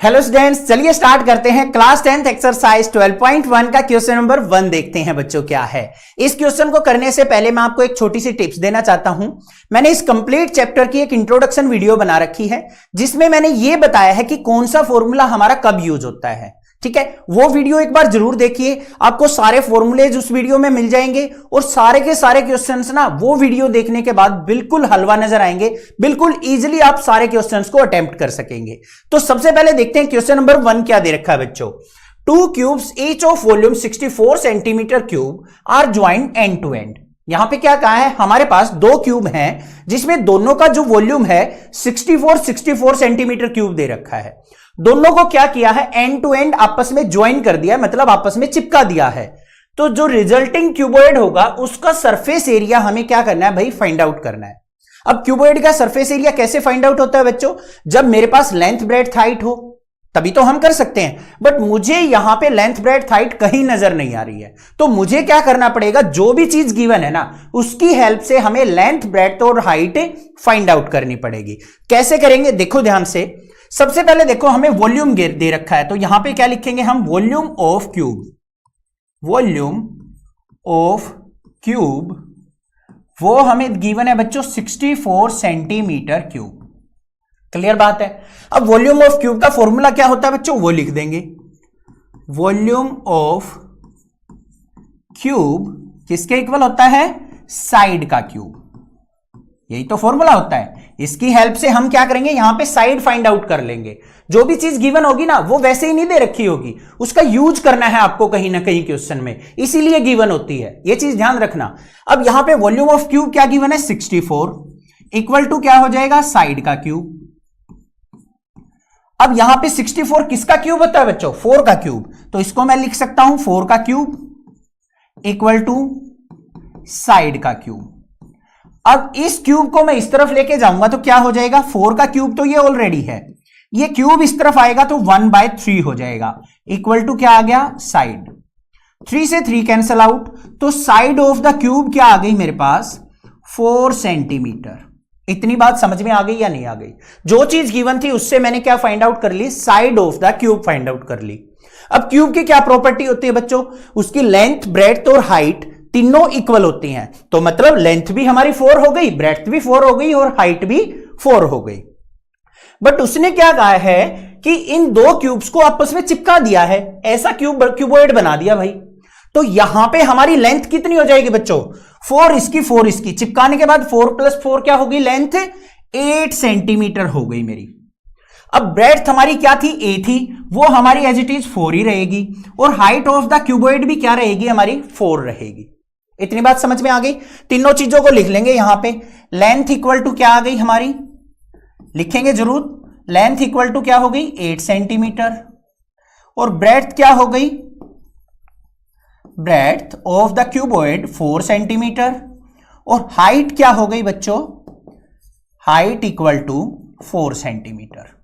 Hello students, चलिए start करते हैं। क्लास 10th एक्सरसाइज 12.1 का क्वेश्चन नंबर 1 देखते हैं बच्चों क्या है। इस क्वेश्चन को करने से पहले मैं आपको एक छोटी सी टिप्स देना चाहता हूं। मैंने इस कंप्लीट चैप्टर की एक इंट्रोडक्शन वीडियो बना रखी है जिसमें मैंने यह बताया है कि कौन सा फॉर्मूला हमारा कब यूज होता है। ठीक है, वो वीडियो एक बार जरूर देखिए, आपको सारे फॉर्मूलेज उस वीडियो में मिल जाएंगे और सारे के सारे क्वेश्चंस ना वो वीडियो देखने के बाद बिल्कुल हलवा नजर आएंगे, बिल्कुल इजीली आप सारे क्वेश्चंस को अटेम्प्ट कर सकेंगे। तो सबसे पहले देखते हैं क्वेश्चन नंबर 1 क्या दे रखा है बच्चों। 2 cubes each of volume 64 centimetre cube are joint end to end. यहां पे क्या कहा है, हमारे पास 2 क्यूब हैं जिसमें दोनों का जो वॉल्यूम है 64 सेंटीमीटर क्यूब दे रखा है। दोनों को क्या किया है, एंड टू एंड आपस में ज्वाइन कर दिया है, मतलब आपस में चिपका दिया है। तो जो रिजल्टिंग क्यूबॉइड होगा उसका सरफेस एरिया हमें क्या करना है भाई, फाइंड आउट करना है। अब क्यूबॉइड का सरफेस एरिया कैसे फाइंड आउट होता है बच्चों, जब मेरे पास लेंथ ब्रेड्थ हाइट हो तभी तो हम कर सकते हैं, बट मुझे यहां पे लेंथ ब्रेड्थ हाइट कहीं नजर नहीं आ रही है। तो मुझे क्या करना पड़ेगा, जो भी चीज गिवन है ना उसकी हेल्प से हमें लेंथ ब्रेड्थ और हाइट फाइंड आउट करनी पड़ेगी। कैसे करेंगे देखो ध्यान से। सबसे पहले देखो हमें वॉल्यूम दे रखा है, तो यहां पे क्या लिखेंगे हम, volume of cube. Volume of cube वो हमें गिवन है बच्चों 64 सेंटीमीटर क्यूब। क्लियर बात है। अब वॉल्यूम ऑफ क्यूब का फॉर्मूला क्या होता है बच्चों, वो लिख देंगे। वॉल्यूम ऑफ क्यूब किसके इक्वल होता है, साइड का क्यूब। यही तो फॉर्मूला होता है। इसकी हेल्प से हम क्या करेंगे, यहां पे साइड फाइंड आउट कर लेंगे। जो भी चीज गिवन होगी ना वो वैसे ही नहीं दे रखी होगी, उसका यूज करना है आपको कहीं ना कहीं क्वेश्चन में, इसीलिए गिवन होती है, ये चीज ध्यान रखना। अब यहां पे वॉल्यूम ऑफ क्यूब क्या गिवन है, 64 इक्वल टू क्या हो जाएगा, साइड का क्यूब। अब यहां पे 64 किसका क्यूब होता है बच्चों, 4 का क्यूब। तो इसको मैं लिख सकता हूं 4 का क्यूब इक्वल टू साइड का क्यूब। अब इस क्यूब को मैं इस तरफ लेके जाऊंगा तो क्या हो जाएगा, 4 का क्यूब तो ये ऑलरेडी है, ये क्यूब इस तरफ आएगा तो 1/3 हो जाएगा, इक्वल टू क्या आ गया, साइड। 3 से 3 कैंसल आउट, तो साइड ऑफ द क्यूब क्या आ गई मेरे पास, 4 सेंटीमीटर। इतनी बात समझ में आ गई या नहीं आ गई। जो चीज गिवन थी उससे मैंने क्या फाइंड आउट कर ली, side of the cube find out कर ली। अब क्यूब की क्या प्रॉपर्टी होती है बच्चों, उसकी लेंथ ब्रेड्थ और हाइट तीनों इक्वल होती हैं, तो मतलब लेंथ भी हमारी 4 हो गई, ब्रेड्थ भी 4 हो गई और हाइट भी 4 हो गई। बट उसने क्या कहा है कि इन 2 क्यूब्स को आपस में चिपका दिया है, ऐसा क्यूबॉइड बना दिया भाई। तो यहां पे हमारी लेंथ कितनी हो जाएगी बच्चों, 4 इसकी 4 इसकी, चिपकाने के बाद 4 + 4 क्या होगी, लेंथ 8 सेंटीमीटर हो गई मेरी। अब ब्रेड्थ हमारी क्या थी, a थी, वो हमारी एज इट इज 4 ही रहेगी, और हाइट ऑफ द क्यूबॉइड भी क्या रहेगी हमारी, 4 रहेगी। इतनी बात समझ में आ गई। तीनों चीजों को लिख लेंगे यहां पे। लेंथ इक्वल टू क्या आ गई हमारी, लिखेंगे जरूर, लेंथ इक्वल टू क्या हो गई, 8 सेंटीमीटर, और ब्रेड्थ क्या हो गई, breadth of the cuboid 4 centimetre, और हाइट क्या हो गई बच्चों, हाइट इक्वल टू 4 सेंटीमीटर।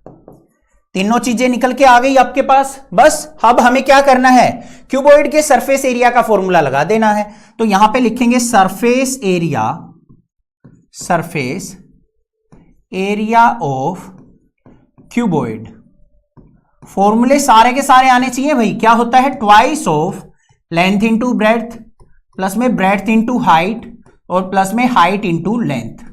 तीनों चीजें निकल के आ गई आपके पास। बस अब हमें क्या करना है, क्यूबॉइड के सरफेस एरिया का फॉर्मूला लगा देना है। तो यहां पे लिखेंगे सरफेस एरिया ऑफ क्यूबॉइड। फॉर्मूले सारे के सारे आने चाहिए भाई। क्या होता है, twice of length into breadth, plus में ब्रेड्थ इंटू हाइट, और प्लस में हाइट इंटू लेंथ।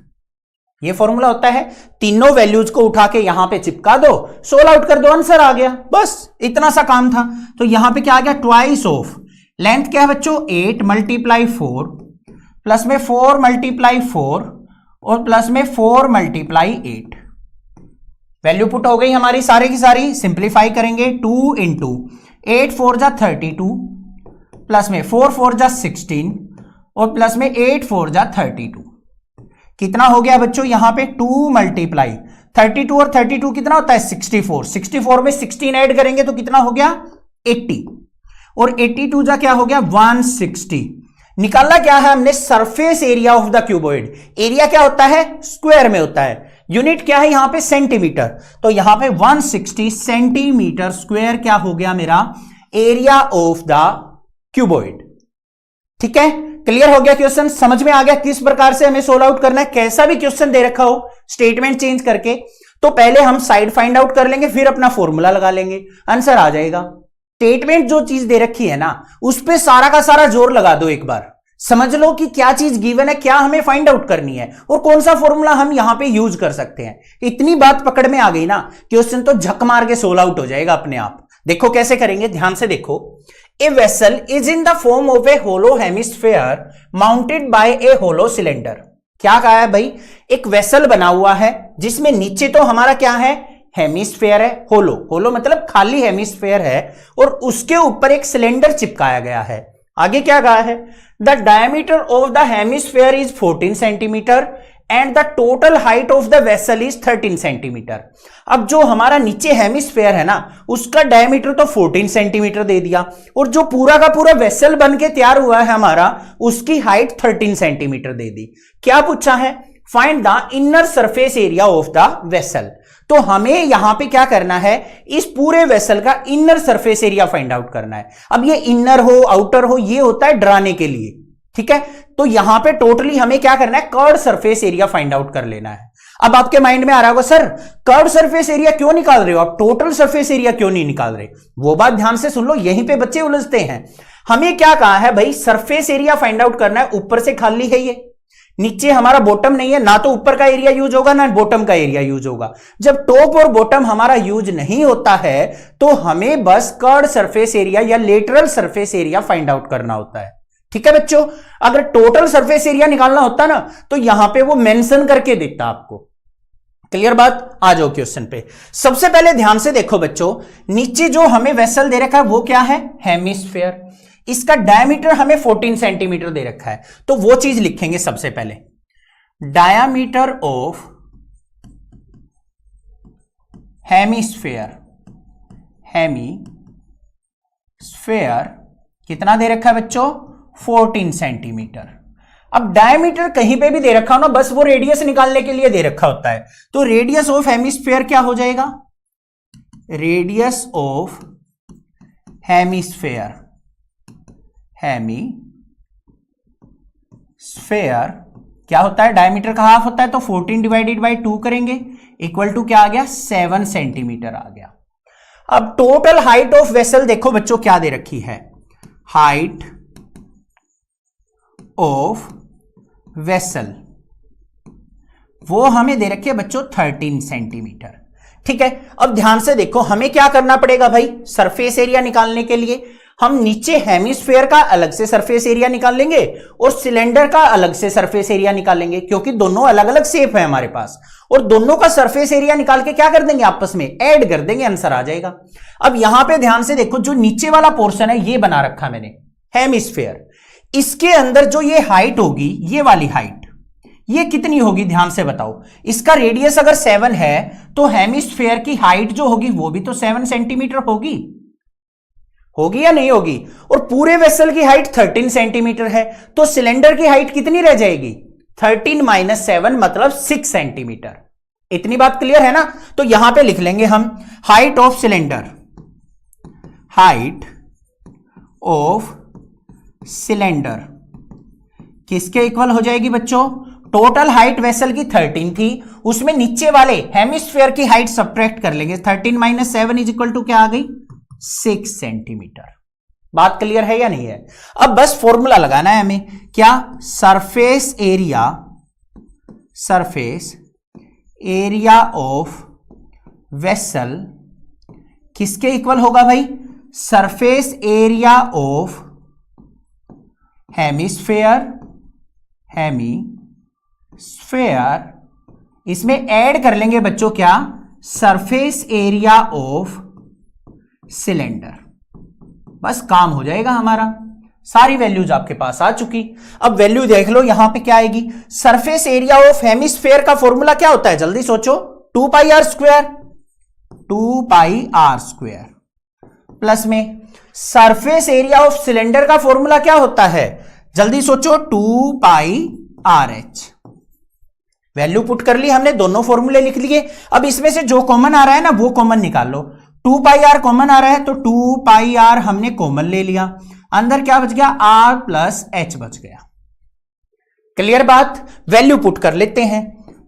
ये फॉर्मूला होता है। तीनों वैल्यूज को उठा के यहां पे चिपका दो, सोल्व आउट कर दो, आंसर आ गया। बस इतना सा काम था। तो यहां पे क्या आ गया, ट्वाइस ऑफ लेंथ क्या है बच्चों, 8 × 4, प्लस में 4 × 4, और प्लस में 4 × 8। वैल्यू पुट हो गई हमारी सारी की सारी। सिंप्लीफाई करेंगे, 2 × 8 4 जा 32, प्लस में 4 4 जा 16, और प्लस में 8 4 जा 32। कितना हो गया बच्चों, यहां पे 2 × 32 और 32 कितना होता है, 64। 64 में 16 ऐड करेंगे तो कितना हो गया, 80, और 82 जा क्या हो गया, 160। निकालना क्या है हमने, surface area of the cuboid. Area क्या होता है, स्क्वायर में होता है, यूनिट क्या है यहां पे, सेंटीमीटर। तो यहां पे 160 सेंटीमीटर स्क्वायर क्या हो गया मेरा, एरिया ऑफ द क्यूबॉइड। ठीक है, क्लियर हो गया क्वेश्चन, समझ में आ गया किस प्रकार से हमें सोल्व आउट करना है। कैसा भी क्वेश्चन दे रखा हो स्टेटमेंट चेंज करके, तो पहले हम साइड फाइंड आउट कर लेंगे, फिर अपना फॉर्मूला लगा लेंगे, आंसर आ जाएगा। स्टेटमेंट जो चीज दे रखी है ना उस पे सारा का सारा जोर लगा दो, एक बार समझ लो कि क्या चीज गिवन है, क्या हमें फाइंड आउट करनी है और कौन सा फॉर्मूला हम यहां पे यूज कर सकते हैं। इतनी बात पकड़ में आ गई ना, क्वेश्चन तो झक मार के सोल आउट हो जाएगा अपने आप। देखो कैसे करेंगे, ध्यान से देखो। A vessel is in the form of a hollow hemisphere mounted by a hollow cylinder. क्या कहा है भाई, एक वेसल बना हुआ है जिसमें नीचे तो हमारा क्या है, हेमिस्फेयर है, होलो, होलो मतलब खाली हेमिस्फेयर है, और उसके ऊपर एक सिलेंडर चिपकाया गया है। आगे क्या कहा है, the diameter of the hemisphere is 14 centimetre and the total height of the vessel is 13 centimetre. अब जो हमारा नीचे हेमिस्फेयर है ना उसका डायमीटर तो 14 सेंटीमीटर दे दिया, और जो पूरा का पूरा वेसल बन के तैयार हुआ है हमारा उसकी हाइट 13 सेंटीमीटर दे दी। क्या पूछा है, find the inner surface area of the vessel. तो हमें यहां पे क्या करना है, इस पूरे वेसल का inner surface area find out करना है। अब ये इनर हो आउटर हो ये होता है डराने के लिए, ठीक है। तो यहां पे टोटली हमें क्या करना है, curved surface area find out कर लेना है। अब आपके माइंड में आ रहा होगा सर कर्व्ड सरफेस एरिया क्यों निकाल रहे हो आप, टोटल सरफेस एरिया क्यों नहीं निकाल रहे। वो बात ध्यान से सुन लो, यहीं पे बच्चे उलझते हैं। हमें क्या कहा है भाई, सरफेस एरिया फाइंड आउट करना है। ऊपर से खाली है ये, नीचे हमारा बॉटम नहीं है, ना तो ऊपर का एरिया यूज होगा ना बॉटम का एरिया यूज होगा। जब टॉप और बॉटम हमारा यूज नहीं होता है तो हमें बस कर्व्ड सरफेस एरिया या lateral surface area find out करना होता है, ठीक है बच्चों। अगर टोटल सरफेस एरिया निकालना होता ना तो यहां पे वो मेंशन करके देता आपको। क्लियर बात, आ जाओ क्वेश्चन पे। सबसे पहले ध्यान से देखो बच्चों, नीचे जो हमें वेसल दे रखा है वो क्या है, हेमिस्फेयर। इसका डायमीटर हमें 14 सेंटीमीटर दे रखा है, तो वो चीज लिखेंगे सबसे पहले। डायमीटर ऑफ हेमिस्फेयर, हेमिस्फेयर कितना दे रखा है बच्चों, 14 सेंटीमीटर। अब डायमीटर कहीं पे भी दे रखा हो ना, बस वो रेडियस निकालने के लिए दे रखा होता है। तो रेडियस ऑफ हेमिस्फेयर क्या हो जाएगा, रेडियस ऑफ हेमिस्फेयर, हेमिस्फेयर क्या होता है, डायमीटर का हाफ होता है, तो 14 डिवाइडेड बाई 2 करेंगे, इक्वल टू क्या आ गया, 7 सेंटीमीटर आ गया। अब टोटल हाइट ऑफ वेसल देखो बच्चों क्या दे रखी है, हाइट ऑफ वेसल वो हमें दे रखी है बच्चों 13 सेंटीमीटर, ठीक है। अब ध्यान से देखो हमें क्या करना पड़ेगा भाई, सरफेस एरिया निकालने के लिए हम नीचे हेमिस्फेयर का अलग से सरफेस एरिया निकाल लेंगे और सिलेंडर का अलग से सरफेस एरिया निकालेंगे, क्योंकि दोनों अलग अलग शेप है हमारे पास, और दोनों का सरफेस एरिया निकाल के क्या कर देंगे, आपस में ऐड कर देंगे, आंसर आ जाएगा। अब यहां पे ध्यान से देखो, जो नीचे वाला पोर्शन है ये बना रखा मैंने हेमिस्फेयर, इसके अंदर जो ये हाइट होगी, ये वाली हाइट, ये कितनी होगी ध्यान से बताओ। इसका रेडियस अगर 7 है तो हेमिस्फेयर की हाइट जो होगी वो भी तो 7 सेंटीमीटर होगी, होगी या नहीं होगी। और पूरे वेसल की हाइट 13 सेंटीमीटर है, तो सिलेंडर की हाइट कितनी रह जाएगी, 13 माइनस 7 मतलब 6 सेंटीमीटर। इतनी बात क्लियर है ना। तो यहां पे लिख लेंगे हम height of cylinder, height of cylinder किसके इक्वल हो जाएगी बच्चों, टोटल हाइट वेसल की 13 थी, उसमें नीचे वाले हेमिस्फेयर की हाइट सब्ट्रैक्ट कर लेंगे, 13 माइनस 7 इज इक्वल टू क्या आ गई, 6 सेंटीमीटर। बात क्लियर है या नहीं है। अब बस फॉर्मूला लगाना है हमें, क्या, surface area, surface area of vessel किसके इक्वल होगा भाई, surface area of hemisphere, hemisphere इसमें ऐड कर लेंगे बच्चों क्या, सरफेस एरिया ऑफ सिलेंडर। बस काम हो जाएगा हमारा, सारी वैल्यूज आपके पास आ चुकी। अब वैल्यू देख लो यहां पे क्या आएगी, सरफेस एरिया ऑफ हेमिस्फेयर का फॉर्मूला क्या होता है, जल्दी सोचो, 2 pi r square, 2 pi r square plus में सरफेस एरिया ऑफ सिलेंडर का फॉर्मूला क्या होता है, जल्दी सोचो, 2 pi r h. Value put कर ली हमने, दोनों फॉर्मूले लिख लिए। अब इसमें से जो कॉमन आ रहा है ना वो कॉमन निकाल लो। 2 पाई आर कॉमन आ रहा है तो 2 पाई आर हमने कॉमन ले लिया, अंदर क्या बच गया, आर प्लस एच बच गया। क्लियर बात, वैल्यू पुट कर लेते हैं।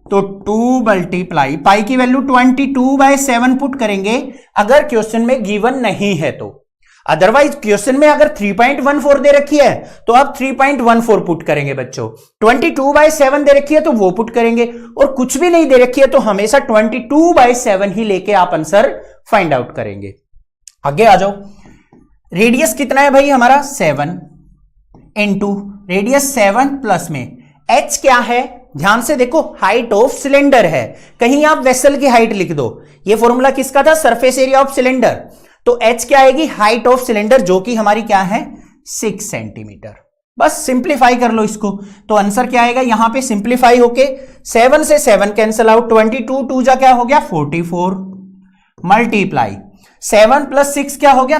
तो 2 मल्टीप्लाई पाई की वैल्यू 22/7 पुट करेंगे अगर क्वेश्चन में गिवन नहीं है तो। अदरवाइज क्वेश्चन में अगर 3.14 दे रखी है तो आप 3.14 पुट करेंगे बच्चों, 22/7 दे रखी है तो वो पुट करेंगे, और कुछ भी नहीं दे रखी है तो हमेशा 22/7 ही लेके आप आंसर फाइंड आउट करेंगे। आगे आ जाओ। रेडियस कितना है भाई हमारा 7 इंटू रेडियस 7 प्लस में h क्या है, ध्यान से देखो, हाइट ऑफ सिलेंडर है, कहीं आप वेसल की हाइट लिख दो। ये फॉर्मूला किसका था, सरफेस एरिया ऑफ सिलेंडर, तो h क्या आएगी, हाइट ऑफ सिलेंडर, जो कि हमारी क्या है 6 सेंटीमीटर। बस सिंप्लीफाई कर लो इसको, तो आंसर क्या आएगा, यहां पे सिंप्लीफाई होके 7 से 7 कैंसिल आउट, 22 2 जा क्या हो गया 44 मल्टीप्लाई 7 प्लस 6 क्या हो गया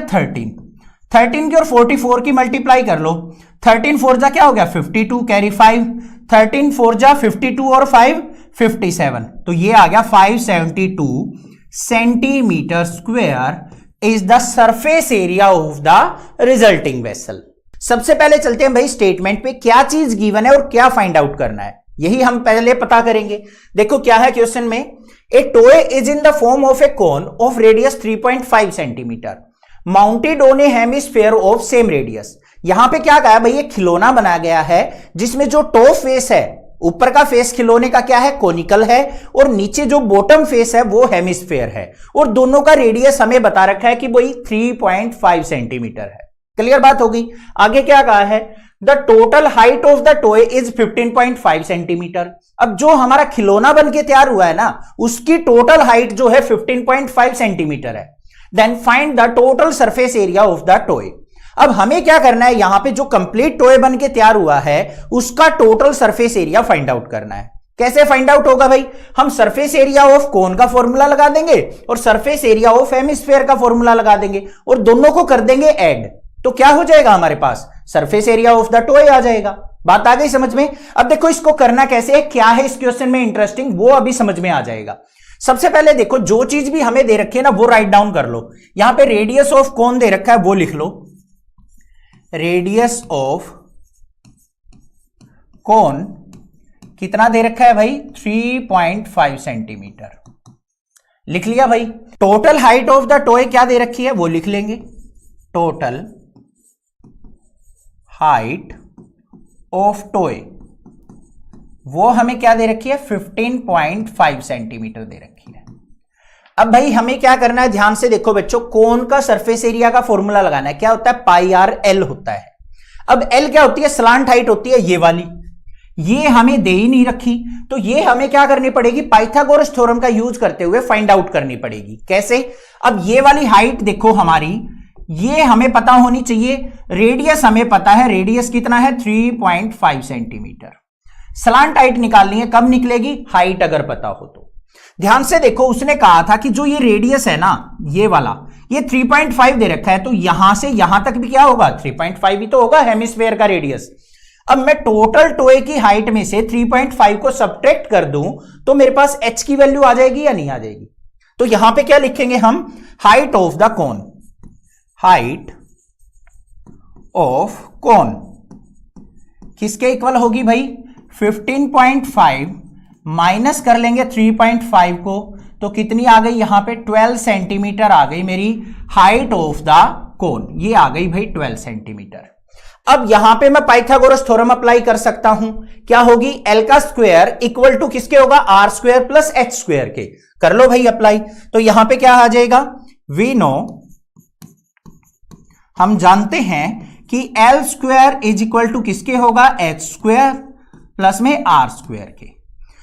13 की और 44 की मल्टीप्लाई कर लो, 13 4 जा क्या हो गया 52 कैरी 5, 13 4 जा 52 और 5 57, तो ये आ गया 572 centimetre square is the surface area of the resulting vessel. सबसे पहले चलते हैं भाई स्टेटमेंट पे, क्या चीज गिवन है और क्या फाइंड आउट करना है, यही हम पहले पता करेंगे। देखो क्या है क्वेश्चन में, ए toy is in the form of A cone of radius 3.5 centimetre mounted on A hemisphere of same radius. यहां पे क्या कहा भाई, ये खिलौना बनाया गया है जिसमें जो टॉप फेस है, ऊपर का फेस खिलौने का क्या है कोनिकल है, और नीचे जो बॉटम फेस है वो हेमिस्फीयर है, और दोनों का रेडियस हमें बता रखा है कि वही 3.5 सेंटीमीटर है। क्लियर बात होगी। आगे क्या कहा है, the total height of the toy is 15.5 centimetre. अब जो हमारा खिलौना बन के तैयार हुआ है ना, उसकी टोटल हाइट जो है 15.5 सेंटीमीटर है। Then find the total surface area of the toy. अब हमें क्या करना है, यहां पे जो कंप्लीट टॉय बन के तैयार हुआ है उसका total surface area find out करना है। कैसे फाइंड आउट होगा भाई, हम सरफेस एरिया ऑफ कोन का फॉर्मूला लगा देंगे और सरफेस एरिया ऑफ हेमिस्फीयर का फॉर्मूला लगा देंगे और दोनों को कर देंगे ऐड, तो क्या हो जाएगा हमारे पास surface area of the toy आ जाएगा। बात आ गई समझ में। अब देखो इसको करना कैसे है, क्या है इस क्वेश्चन में इंटरेस्टिंग, वो अभी समझ में आ जाएगा। सबसे पहले देखो जो चीज भी हमें दे रखी है ना वो राइट डाउन कर लो। यहां पे रेडियस ऑफ कोन दे रखा है वो लिख लो, रेडियस ऑफ कोन कितना दे रखा है भाई 3.5 सेंटीमीटर, लिख लिया भाई। Total height of the toy क्या दे रखी है वो लिख लेंगे, टोटल हाइट ऑफ टॉय वो हमें क्या दे रखी है 15.5 सेंटीमीटर दे रखी है। अब भाई हमें क्या करना है, ध्यान से देखो बच्चों, कोन का सरफेस एरिया का फॉर्मूला लगाना है, क्या होता है पाई आर एल होता है। अब एल क्या होती है, स्लांट हाइट होती है ये वाली, ये हमें दे ही नहीं रखी, तो ये हमें क्या करनी पड़ेगी, पाइथागोरस थ्योरम का यूज करते हुए फाइंड आउट करनी पड़ेगी। कैसे, अब ये वाली हाइट देखो हमारी, ये हमें पता होनी चाहिए, रेडियस हमें पता है, रेडियस कितना है 3.5 सेंटीमीटर। स्लांट हाइट निकालनी है, कब निकलेगी, हाइट अगर पता हो तो। ध्यान से देखो उसने कहा था कि जो ये रेडियस है ना ये वाला, ये 3.5 दे रखा है, तो यहां से यहां तक भी क्या होगा 3.5 ही तो होगा हेमिस्फीयर का रेडियस। अब मैं टोटल टॉय की हाइट में से 3.5 को सब्ट्रैक्ट कर दूं तो मेरे पास h की वैल्यू आ जाएगी या नहीं आ जाएगी। तो यहां पे क्या लिखेंगे हम, height of the cone, height of cone किसके इक्वल होगी भाई 15.5 माइनस कर लेंगे 3.5 को, तो कितनी आ गई यहां पे 12 सेंटीमीटर आ गई मेरी हाइट ऑफ द कोन, ये आ गई भाई 12 सेंटीमीटर। अब यहां पे मैं पाइथागोरस थ्योरम अप्लाई कर सकता हूं, क्या होगी एल का स्क्वायर इक्वल टू किसके होगा r square plus h square के, कर लो भाई अप्लाई। तो यहां पे क्या आ जाएगा, वी नो, हम जानते हैं कि L square is equal to किसके होगा एच स्क्वायर प्लस में आर स्क्वायर के।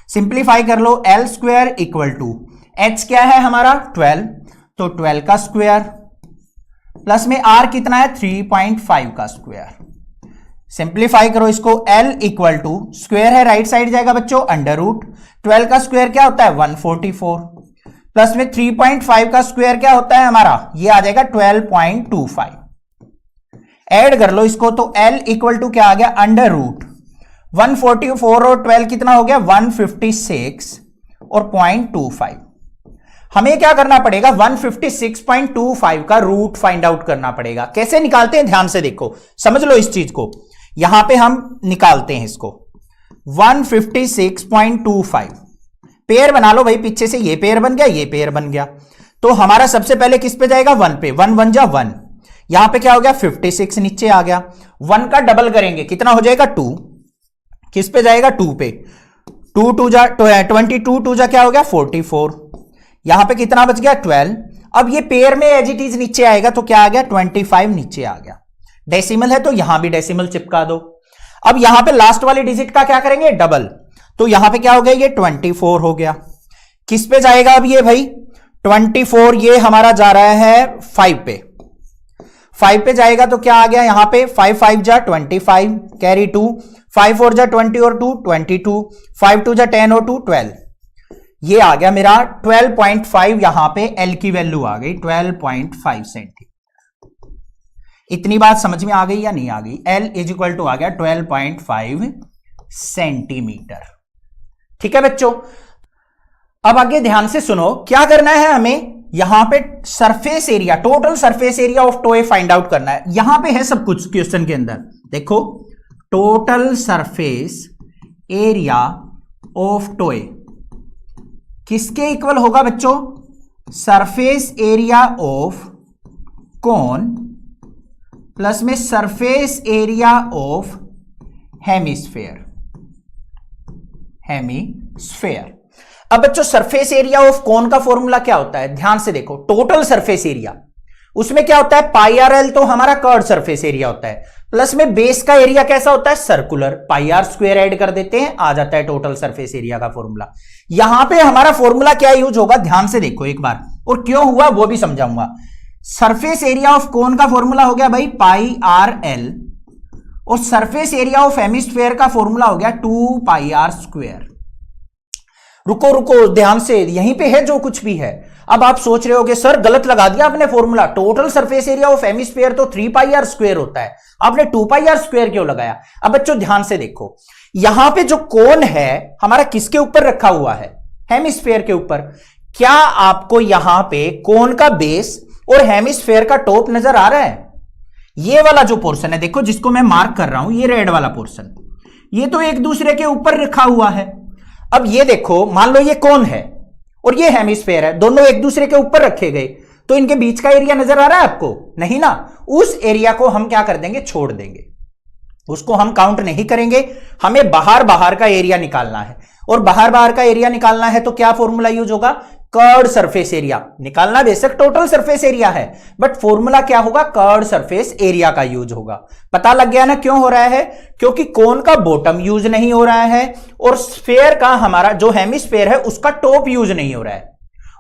सिंप्लीफाई कर लो, L square equal to H क्या है हमारा 12, तो 12 का स्क्वायर प्लस में आर कितना है 3.5 का स्क्वायर। सिंप्लीफाई करो इसको, एल इक्वल टू स्क्वायर है राइट साइड जाएगा बच्चों अंडर रूट, 12 का स्क्वायर क्या होता है 144 प्लस में 3.5 का स्क्वायर क्या होता है हमारा, ये आ जाएगा 12.25। ऐड कर लो इसको, तो एल इक्वल टू क्या आ गया अंडर रूट 144 और 12 कितना हो गया 156 और 0.25। हमें क्या करना पड़ेगा 156.25 का रूट फाइंड आउट करना पड़ेगा। कैसे निकालते हैं ध्यान से देखो, समझ लो इस चीज को, यहां पे हम निकालते हैं इसको 156.25 पेयर बना लो भाई, पीछे से ये पेयर बन गया, ये पेयर बन गया। तो हमारा सबसे पहले किस पे जाएगा? 1 पे। 1 1 जा 1, यहां पे क्या हो गया? 56 नीचे आ गया। 1 का डबल करेंगे, कितना हो जाएगा? 2। किस पे जाएगा? 2 पे। 2 2 जा 22, 2 जा क्या हो गया? 44। यहां पे कितना बच गया? 12। अब ये पेयर में एज इट इज नीचे आएगा तो क्या आ गया? 25 नीचे आ गया। डेसिमल है तो यहां भी डेसिमल चिपका दो। अब यहां पे लास्ट वाले डिजिट का क्या करेंगे? डबल। तो यहां पे क्या हो गया? ये 24 हो गया। किस पे जाएगा अब ये भाई? 24 ये हमारा जा रहा है 5 पे। 5 पे जाएगा तो क्या आ गया यहां पे? 5 5 जा 25, कैरी 2, 5 4 जा 20 और 2 22, 5 2 जा 10 और 2 12। ये आ गया मेरा 12.5, यहां पे एल की वैल्यू आ गई 12.5 सेंटीमीटर। इतनी बात समझ में आ गई या नहीं आ गई? एल इज इक्वल टू आ गया 12.5 सेंटीमीटर। ठीक है बच्चों, अब आगे ध्यान से सुनो, क्या करना है हमें? यहां पे surface area, total surface area of toy find out करना है। यहां पे है सब कुछ क्वेश्चन के अंदर, देखो total surface area of toy किसके इक्वल होगा बच्चों? Surface area of cone plus में surface area of hemisphere. Hemisphere. अब बच्चों सरफेस एरिया ऑफ कोन का फॉर्मूला क्या होता है? ध्यान से देखो, टोटल सरफेस एरिया, उसमें क्या होता है? पाई आर एल तो हमारा कर्व सरफेस एरिया होता है, प्लस में बेस का एरिया कैसा होता है? Circular. Pi r square add कर देते हैं, आ जाता है टोटल सरफेस एरिया का फॉर्मूला। यहां पे हमारा फॉर्मूला क्या यूज होगा? ध्यान से देखो एक बार, और क्यों हुआ वो भी समझाऊंगा। सरफेस एरिया ऑफ कोन का फॉर्मूला हो गया भाई पाई आर एल, और सरफेस एरिया ऑफ हेमिस्फेयर का फॉर्मूला हो गया 2 पाई आर स्क्वायर। रुको रुको, ध्यान से, यहीं पे है जो कुछ भी है। अब आप सोच रहे होगे सर गलत लगा दिया आपने formula, total surface area of hemisphere तो 3 पाई आर स्क्वायर होता है, आपने 2 पाई आर स्क्वायर क्यों लगाया? अब बच्चों ध्यान से देखो, यहां पे जो कोन है हमारा किसके ऊपर रखा हुआ है? हेमिस्फेयर के ऊपर। क्या आपको यहां पे कोन का बेस और हेमिस्फेयर का टॉप नजर आ रहा है? ये वाला जो पोर्शन है देखो, जिसको मैं मार्क कर रहा हूं, ये रेड वाला पोर्शन, ये तो एक दूसरे के ऊपर रखा हुआ है। अब ये देखो, मान लो ये कोन है और ये हेमिस्फेयर है, दोनों एक दूसरे के ऊपर रखे गए, तो इनके बीच का एरिया नजर आ रहा है आपको? नहीं ना। उस एरिया को हम क्या कर देंगे? छोड़ देंगे, उसको हम काउंट नहीं करेंगे। हमें बाहर बाहर का एरिया निकालना है, और बाहर बाहर का एरिया निकालना है तो क्या फॉर्मूला यूज होगा? Curved surface area. निकालना बेशक टोटल सरफेस एरिया है, बट फॉर्मूला क्या होगा? कर्व्ड सरफेस एरिया का यूज होगा। पता लग गया ना क्यों हो रहा है? क्योंकि कोन का बॉटम यूज नहीं हो रहा है, और स्फेयर का हमारा जो हेमिस्फेयर है उसका टॉप यूज नहीं हो रहा है।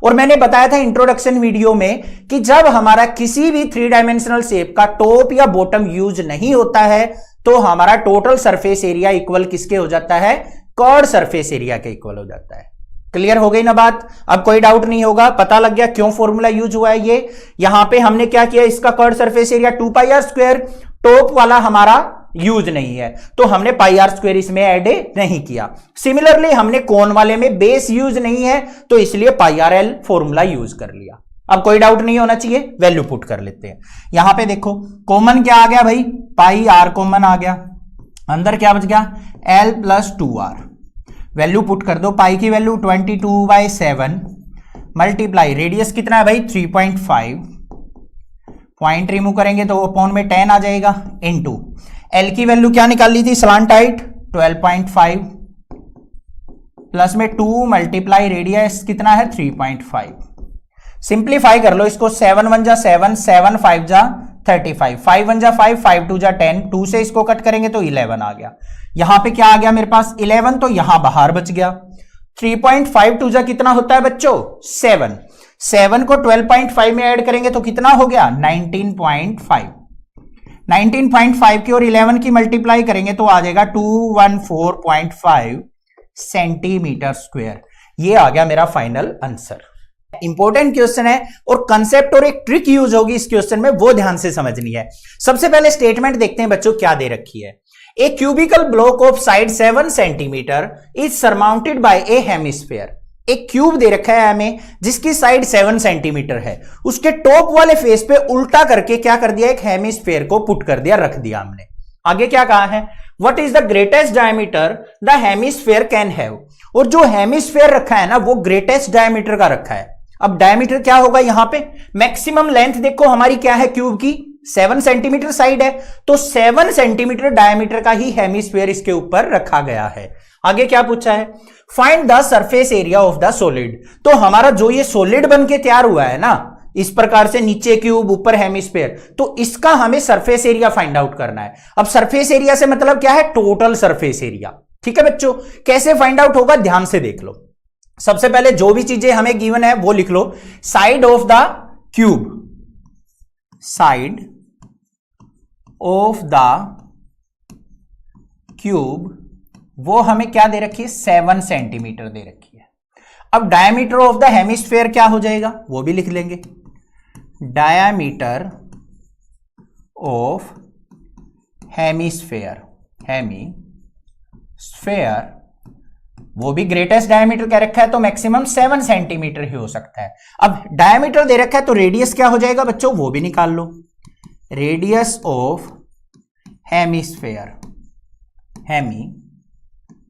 और मैंने बताया था इंट्रोडक्शन वीडियो में कि जब हमारा किसी भी 3 डायमेंशनल शेप का टॉप या बॉटम यूज नहीं होता है तो हमारा टोटल सरफेस एरिया इक्वल किसके हो जाता है? कर्व्ड सरफेस एरिया के इक्वल हो जाता है। क्लियर हो गई ना बात? अब कोई डाउट नहीं होगा, पता लग गया क्यों फॉर्मूला यूज हुआ है ये। यहां पे हमने क्या किया? इसका curved surface area 2 pi r square, top वाला हमारा यूज नहीं है तो हमने पाई आर स्क्वायर इसमें ऐड नहीं किया। सिमिलरली हमने कोन वाले में बेस यूज नहीं है तो इसलिए पाई आर एल फॉर्मूला यूज कर लिया। अब कोई डाउट नहीं होना चाहिए, वैल्यू पुट कर लेते हैं। यहां पे देखो कॉमन क्या आ गया भाई? पाई आर कॉमन आ गया, अंदर क्या बच गया? L plus 2r। Value put कर दो, पाई की वैल्यू 22/7 मल्टीप्लाई रेडियस कितना है भाई? 3.5। पॉइंट रिमूव करेंगे तो अपॉन में 10 आ जाएगा, इनटू एल की वैल्यू क्या निकाल ली थी? स्लांट हाइट 12.5 प्लस में 2 मल्टीप्लाई रेडियस कितना है? 3.5। सिंप्लीफाई कर लो इसको, 7 1 जा 7, 7 5 जा 35, 5 1 जा 5, 5 2 जा 10, 2 से इसको कट करेंगे तो 11 आ गया। यहां पे क्या आ गया मेरे पास? 11, तो यहां बाहर बच गया। 3.5 2 जा कितना होता है बच्चों? 7। 7 को 12.5 में ऐड करेंगे तो कितना हो गया? 19.5। 19.5 की और 11 की मल्टीप्लाई करेंगे तो आ जाएगा 214.5 सेंटीमीटर स्क्वायर। ये आ गया मेरा फाइनल आंसर। इंपॉर्टेंट क्वेश्चन है और कंसेप्ट और एक ट्रिक यूज होगी इस क्वेश्चन में, वो ध्यान से समझनी है। सबसे पहले स्टेटमेंट देखते हैं बच्चों क्या दे रखी है। A cubical block of side 7 centimetre is surmounted by a hemisphere. एक क्यूब दे रखा है हमें जिसकी साइड 7 सेंटीमीटर है, उसके टॉप वाले फेस पे उल्टा करके क्या कर दिया? एक हेमिस्फेयर को पुट कर दिया, रख दिया हमने। आगे क्या कहा है? What is the greatest diameter the hemisphere can have. और जो हेमिस्फेयर रखा है ना वो ग्रेटेस्ट डायमीटर का रखा है। अब डायमीटर क्या होगा यहां पे, मैक्सिमम लेंथ देखो हमारी क्या है क्यूब की, 7 सेंटीमीटर साइड है, तो 7 सेंटीमीटर डायमीटर का ही हेमिस्फेयर इसके ऊपर रखा गया है। आगे क्या पूछा है, find the surface area of the solid. तो हमारा जो ये सॉलिड बन के तैयार हुआ है ना इस प्रकार से, नीचे क्यूब ऊपर हेमिस्फेयर, तो इसका हमें सरफेस एरिया फाइंड आउट करना है। अब सरफेस एरिया से मतलब क्या है, टोटल सरफेस एरिया। ठीक है बच्चों, कैसे फाइंड आउट होगा ध्यान से देख लो। सबसे पहले जो भी चीजें हमें गिवन है वो लिख लो। Side of the cube, side of the cube वो हमें क्या दे रखी है, 7 सेंटीमीटर दे रखी है। अब डायमीटर ऑफ द हेमिस्फेयर क्या हो जाएगा वो भी लिख लेंगे, डायमीटर ऑफ हेमिस्फेयर, हेमिस्फेयर वो भी ग्रेटेस्ट डायमीटर क्या रखा है, तो मैक्सिमम 7 सेंटीमीटर ही हो सकता है। अब डायमीटर दे रखा है तो रेडियस क्या हो जाएगा बच्चों, वो भी निकाल लो, radius of hemisphere, hemisphere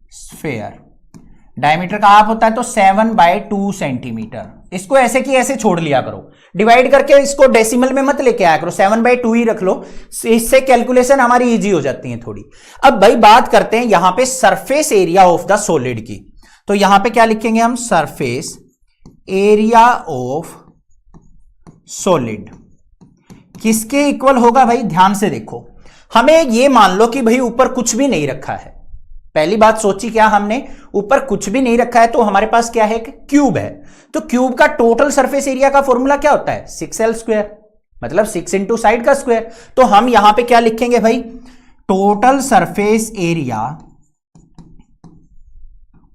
diameter का हाफ होता है तो 7/2 सेंटीमीटर। इसको ऐसे की ऐसे छोड़ लिया करो, डिवाइड करके इसको डेसिमल में मत लेके आया करो, 7/2 ही रख लो, इससे कैलकुलेशन हमारी इजी हो जाती है थोड़ी। अब भाई बात करते हैं यहां पे surface area of the solid की, तो यहां पे क्या लिखेंगे हम, सरफेस एरिया ऑफ सॉलिड किसके इक्वल होगा भाई, ध्यान से देखो। हमें ये मान लो कि भाई ऊपर कुछ भी नहीं रखा है, पहली बात सोची क्या हमने, ऊपर कुछ भी नहीं रखा है तो हमारे पास क्या है, क्यूब है। तो क्यूब का टोटल सरफेस एरिया का फॉर्मूला क्या होता है, 6L², मतलब 6 इंटू साइड का स्क्वायर। तो हम यहां पे क्या लिखेंगे भाई, total surface area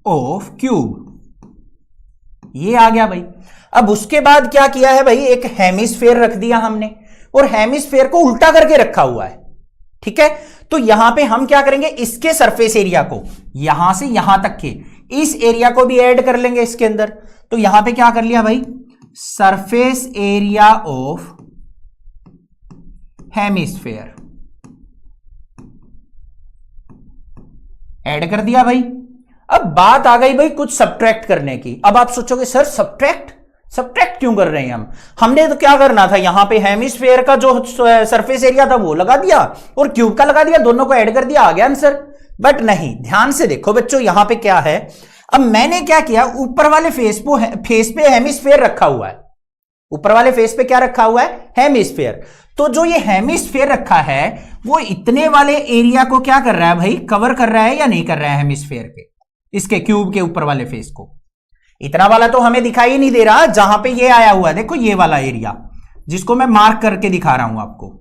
of cube, ये आ गया भाई। अब उसके बाद क्या किया है भाई, एक हेमिस्फेयर रख दिया हमने और हेमिस्फेयर को उल्टा करके रखा हुआ है। ठीक है, तो यहां पे हम क्या करेंगे, इसके सरफेस एरिया को यहां से यहां तक के इस एरिया को भी ऐड कर लेंगे इसके अंदर। तो यहां पे क्या कर लिया भाई, surface area of hemisphere add कर दिया भाई। अब बात आ गई भाई कुछ सब्ट्रैक्ट करने की। अब आप सोचोगे सर सब्ट्रैक्ट क्यों कर रहे हैं हमने तो क्या करना था, यहां पे हेमिस्फेयर का जो सरफेस एरिया था वो लगा दिया और क्यूब का लगा दिया, दोनों को ऐड कर दिया, आ गया आंसर। बट नहीं, ध्यान से देखो बच्चों यहां पे क्या है। अब मैंने क्या किया, ऊपर वाले फेस पे हेमिस्फेयर रखा हुआ है, ऊपर वाले फेस पे क्या रखा हुआ है, हेमिस्फेयर। तो जो ये हेमिस्फेयर रखा है वो इतने वाले एरिया को क्या कर रहा है भाई, कवर कर रहा है या नहीं कर रहा है हेमिस्फेयर के, इसके क्यूब के ऊपर वाले फेस को। इतना वाला तो हमें दिखाई नहीं दे रहा, जहां पे ये आया हुआ है देखो, ये वाला एरिया जिसको मैं मार्क करके दिखा रहा हूं आपको,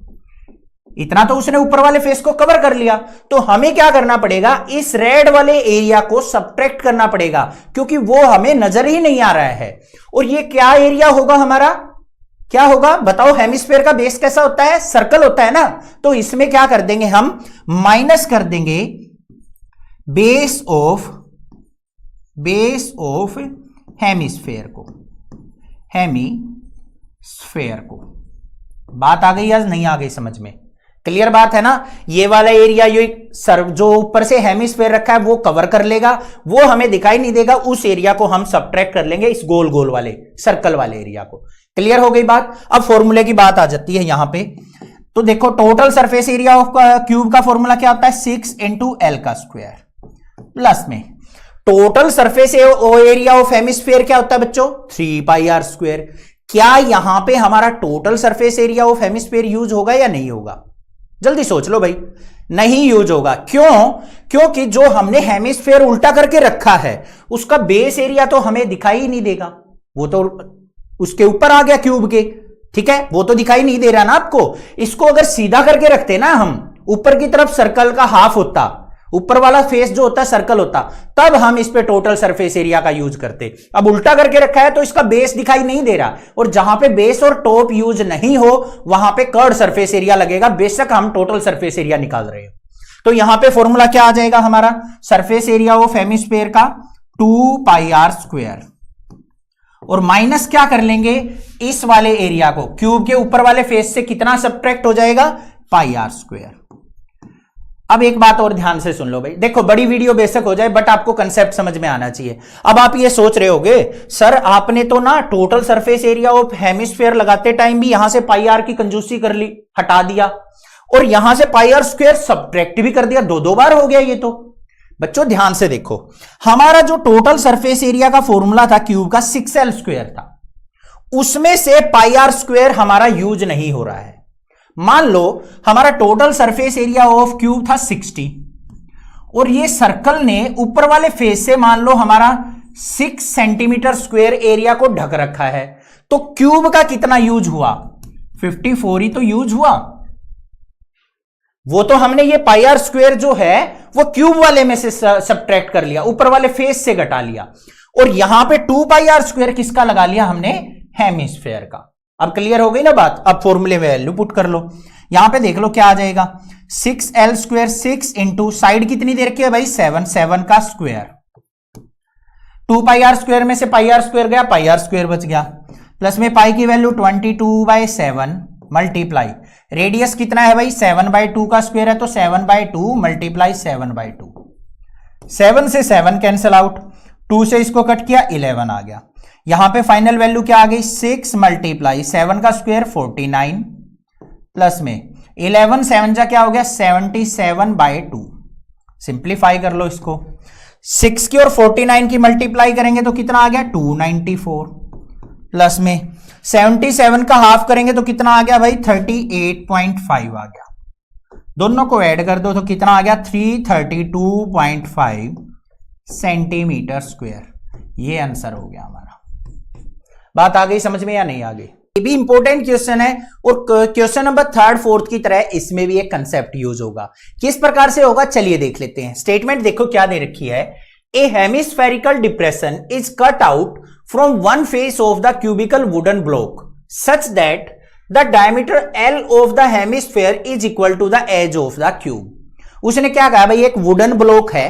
इतना तो उसने ऊपर वाले फेस को कवर कर लिया। तो हमें क्या करना पड़ेगा, इस रेड वाले एरिया को सब्ट्रैक्ट करना पड़ेगा क्योंकि वो हमें नजर ही नहीं आ रहा है। और ये क्या एरिया होगा हमारा, क्या होगा बताओ, हेमिस्फेयर का बेस कैसा होता है, सर्कल होता है ना। तो इसमें क्या कर देंगे हम, माइनस कर देंगे बेस ऑफ हेमिस्फेयर को, हेमिस्फेयर को। बात आ गई या नहीं आ गई समझ में, क्लियर बात है ना। ये वाला एरिया जो ऊपर से हेमिस्फेयर रखा है वो कवर कर लेगा, वो हमें दिखाई नहीं देगा, उस एरिया को हम सब्ट्रैक्ट कर लेंगे इस गोल गोल वाले सर्कल वाले एरिया को। क्लियर हो गई बात। अब फॉर्मूले की बात आ जाती है यहां पे, तो देखो total surface area of cube का फॉर्मूला क्या होता है, 6 इंटू एल का स्क्वायर, प्लस में total surface area of hemisphere क्या होता है बच्चों, 3πr²। क्या यहां पे हमारा total surface area of hemisphere use होगा या नहीं होगा, जल्दी सोच लो भाई, नहीं यूज होगा। क्यों, क्योंकि जो हमने हेमिस्फेयर उल्टा करके रखा है उसका बेस एरिया तो हमें दिखाई ही नहीं देगा, वो तो उसके ऊपर आ गया क्यूब के। ठीक है, वो तो दिखाई नहीं दे रहा ना आपको। इसको अगर सीधा करके रखते ना हम, ऊपर की तरफ सर्कल का हाफ होता, ऊपर वाला फेस जो होता है सर्कल होता, तब हम इस पे टोटल सरफेस एरिया का यूज करते। अब उल्टा करके रखा है तो इसका बेस दिखाई नहीं दे रहा, और जहां पे बेस और टॉप यूज नहीं हो वहां पे कर्ड सरफेस एरिया लगेगा, बेशक हम टोटल सरफेस एरिया निकाल रहे हो। तो यहां पे फॉर्मूला क्या आ जाएगा हमारा, सरफेस एरिया ऑफ हेमिस्फेयर का 2πr², और माइनस क्या कर लेंगे, इस वाले एरिया को, क्यूब के ऊपर वाले फेस से कितना सब्ट्रैक्ट हो जाएगा, πr²। अब एक बात और ध्यान से सुन लो भाई, देखो बड़ी वीडियो बेशक हो जाए बट आपको कंसेप्ट समझ में आना चाहिए। अब आप ये सोच रहे होगे सर आपने तो ना total surface area of hemisphere लगाते टाइम भी यहां से पाई आर की कंजूसी कर ली, हटा दिया, और यहां से पाई आर स्क्वायर सब्ट्रैक्ट भी कर दिया, दो बार हो गया ये तो। बच्चों ध्यान से देखो, हमारा जो टोटल सरफेस एरिया का फॉर्मूला था क्यूब का 6l स्क्वायर था, उसमें से पाई आर स्क्वायर हमारा यूज नहीं हो रहा है। मान लो हमारा total surface area of cube था 60 और ये सर्कल ने ऊपर वाले फेस से मान लो हमारा 6 सेंटीमीटर स्क्वायर एरिया को ढक रखा है, तो क्यूब का कितना यूज हुआ? 54 ही तो यूज हुआ। वो तो हमने ये पाई आर स्क्वायर जो है वो क्यूब वाले में से सब्ट्रैक्ट कर लिया, ऊपर वाले फेस से घटा लिया, और यहां पे 2 पाई आर स्क्वायर किसका लगा लिया हमने? हेमिस्फीयर का। अब क्लियर हो गई ना बात? अब फॉर्मूले में वैल्यू पुट कर लो, यहां पे देख लो क्या आ जाएगा, 6l स्क्वायर 6 इंटू साइड कितनी दे रखी है भाई? 7 का स्क्वायर, 2 पाई आर स्क्वायर में से पाई आर स्क्वायर गया, पाई आर स्क्वायर बच गया, प्लस में पाई की वैल्यू 22/7 मल्टीप्लाई रेडियस कितना है भाई? 7/2 का स्क्वायर है तो 7/2 मल्टीप्लाई 7/2, 7 से 7 कैंसिल आउट, 2 से इसको कट किया 11 आ गया। यहां पे फाइनल वैल्यू क्या आ गई? 6 मल्टीप्लाई 7 का स्क्वायर 49 प्लस में 11 7 जा क्या हो गया? 77/2। सिंप्लीफाई कर लो इसको, 6 की और 49 की मल्टीप्लाई करेंगे तो कितना आ गया? 294 प्लस में 77 का हाफ करेंगे तो कितना आ गया भाई? 38.5 आ गया। दोनों को ऐड कर दो तो कितना आ गया? 332.5 सेंटीमीटर स्क्वायर। ये आंसर हो गया हमारा। बात आ गई समझ में या नहीं आ गई? ये भी इंपॉर्टेंट क्वेश्चन है और क्वेश्चन नंबर 3rd 4th की तरह इसमें भी एक कंसेप्ट यूज होगा। किस प्रकार से होगा चलिए देख लेते हैं। स्टेटमेंट देखो क्या दे रखी है, a hemispherical depression is cut out from one face of the cubical wooden block such that the diameter L of the hemisphere is equal to the edge of the cube। उसने क्या कहा भाई, एक वुडन ब्लॉक है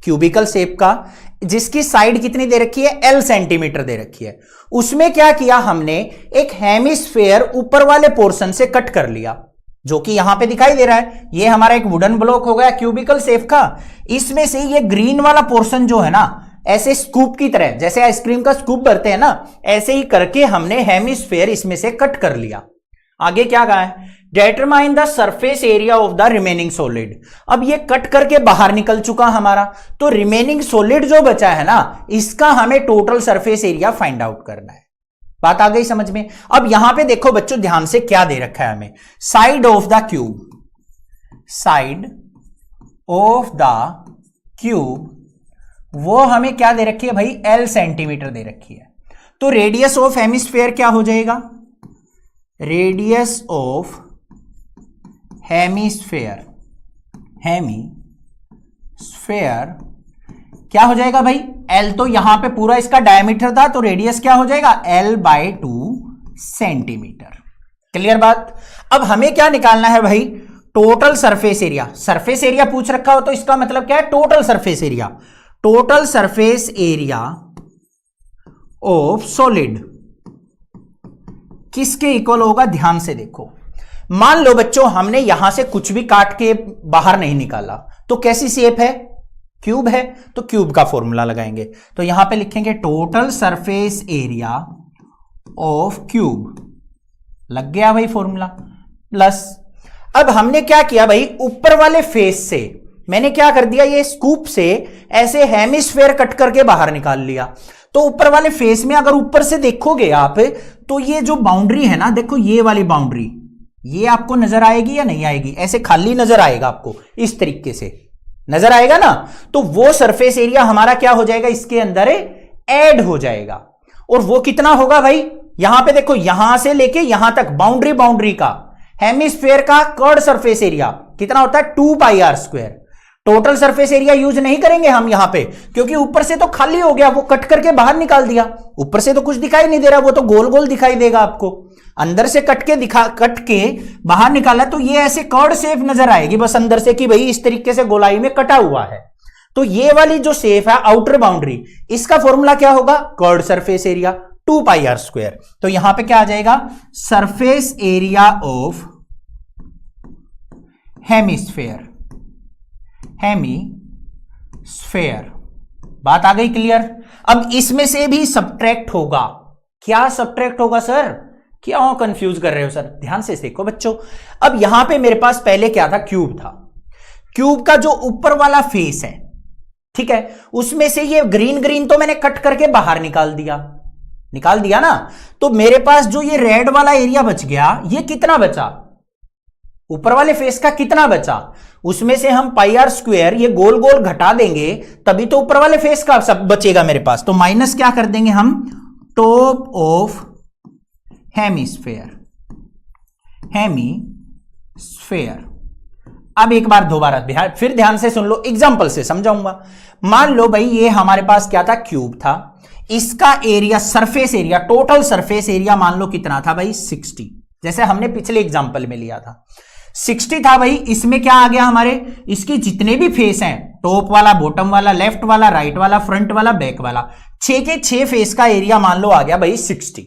cubical shape का जिसकी side कितनी दे रखी है? L सेंटीमीटर दे रखी है। उसमें क्या किया हमने? एक हेमिस्फीयर ऊपर वाले पोर्शन से कट कर लिया जो कि यहां पे दिखाई दे रहा है। ये हमारा एक वुडन ब्लॉक हो गया क्यूबिकल शेप का, इसमें से ये ग्रीन वाला पोर्शन जो है ना ऐसे स्कूप की तरह, जैसे आइसक्रीम का स्कूप भरते हैं ना, ऐसे ही करके हमने हेमिस्फीयर इसमें से कट कर लिया। आगे क्या कहा है? Determine the surface area of the remaining solid. अब ये कट करके बाहर निकल चुका हमारा, तो रिमेनिंग सॉलिड जो बचा है ना, इसका हमें total surface area find out करना है। बात आ गई समझ में? अब यहां पे देखो बच्चों ध्यान से क्या दे रखा है हमें, side of the cube, side of the cube वो हमें क्या दे रखी है भाई? L सेंटीमीटर दे रखी है। तो रेडियस ऑफ हेमिस्फीयर क्या हो जाएगा? रेडियस ऑफ हेमिस्फीयर, हेमिस्फीयर क्या हो जाएगा भाई? L तो यहां पे पूरा इसका डायमीटर था, तो रेडियस क्या हो जाएगा? L/2 centimetre. क्लियर बात? अब हमें क्या निकालना है भाई? Total surface area. Surface area पूछ रखा हो तो इसका मतलब क्या है? Total surface area. Total surface area of solid किसके इक्वल होगा? ध्यान से देखो, मान लो बच्चों हमने यहां से कुछ भी काट के बाहर नहीं निकाला, तो कैसी शेप है? क्यूब है, तो क्यूब का फॉर्मूला लगाएंगे। तो यहां पे लिखेंगे total surface area of cube, लग गया भाई फॉर्मूला, प्लस अब हमने क्या किया भाई? ऊपर वाले फेस से मैंने क्या कर दिया? ये स्कूप से ऐसे हेमिस्फीयर कट करके बाहर निकाल लिया। तो ऊपर वाले फेस में अगर ऊपर से देखोगे आप, तो ये जो बाउंड्री है ना, देखो ये वाली बाउंड्री, ये आपको नजर आएगी या नहीं आएगी? ऐसे खाली नजर आएगा आपको, इस तरीके से नजर आएगा ना। तो वो सरफेस एरिया हमारा क्या हो जाएगा? इसके अंदर ऐड हो जाएगा। और वो कितना होगा भाई? यहां पे देखो, यहां से लेके यहां तक बाउंड्री का हेमिस्फीयर का कर्ड सरफेस एरिया कितना होता है? 2 pi r square. Total surface area use नहीं करेंगे हम यहां पे, क्योंकि ऊपर से तो खाली हो गया, वो कट करके बाहर निकाल दिया। ऊपर से तो कुछ दिखाई नहीं दे रहा, वो तो गोल गोल दिखाई देगा आपको। अंदर से कट के बाहर निकाला तो ये ऐसे कर्ड शेप नजर आएगी बस अंदर से, कि भाई इस तरीके से गोलाई में कटा हुआ है। तो ये वाली जो शेप है आउटर बाउंड्री, इसका फॉर्मूला क्या होगा? Curved surface area 2 pi r square. तो यहां पे क्या आ जाएगा? Surface area of hemisphere hemisphere. बात आ गई क्लियर? अब इसमें से भी सब्ट्रैक्ट होगा। क्या सब्ट्रैक्ट होगा सर? क्यों कंफ्यूज कर रहे हो सर? ध्यान से देखो बच्चों। अब यहां पे मेरे पास पहले क्या था? क्यूब था। क्यूब का जो ऊपर वाला फेस है, ठीक है, उसमें से ये ग्रीन ग्रीन तो मैंने कट करके बाहर निकाल दिया ना। तो मेरे पास जो ये रेड वाला एरिया बच गया, ये कितना बचा? ऊपर वाले फेस का कितना बचा? उसमें से हम पाई आर स्क्वायर ये गोल गोल घटा देंगे, तभी तो ऊपर वाले फेस का सब बचेगा मेरे पास। तो माइनस क्या कर देंगे हम? Top of hemisphere. अब एक बार दोबारा फिर ध्यान से सुन लो, एग्जांपल से समझाऊंगा। मान लो भाई ये हमारे पास क्या था? क्यूब था। इसका area, surface area, total surface area मान लो कितना था भाई? 60, जैसे हमने पिछले एग्जांपल में लिया था 60 था भाई। इसमें क्या आ गया हमारे? इसके जितने भी फेस हैं, टॉप वाला, बॉटम वाला, लेफ्ट वाला, राइट वाला, फ्रंट वाला, बैक वाला, 6 के 6 फेस का एरिया मान लो आ गया भाई 60।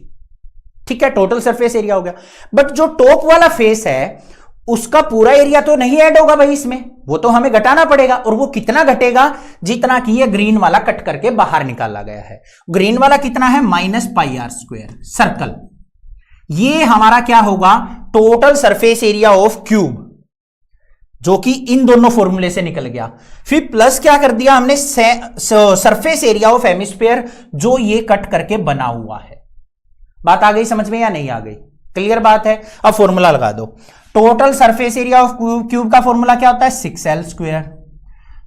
ठीक है, टोटल सरफेस एरिया हो गया। बट जो टॉप वाला फेस है उसका पूरा एरिया तो नहीं ऐड होगा भाई इसमें, वो तो हमें घटाना पड़ेगा। और वो कितना घटेगा? जितना कि ये ग्रीन वाला कट करके बाहर निकाला गया है। ग्रीन वाला कितना है? Minus pi r square circle. ये हमारा क्या होगा? Total surface area of cube, जो कि इन दोनों फॉर्मूले से निकल गया। फिर प्लस क्या कर दिया हमने? सरफेस एरिया ऑफ हेमिस्फीयर, जो ये कट करके बना हुआ है। बात आ गई समझ में या नहीं आ गई? क्लियर बात है? अब फॉर्मूला लगा दो। Total surface area of cube का फॉर्मूला क्या होता है? 6l square.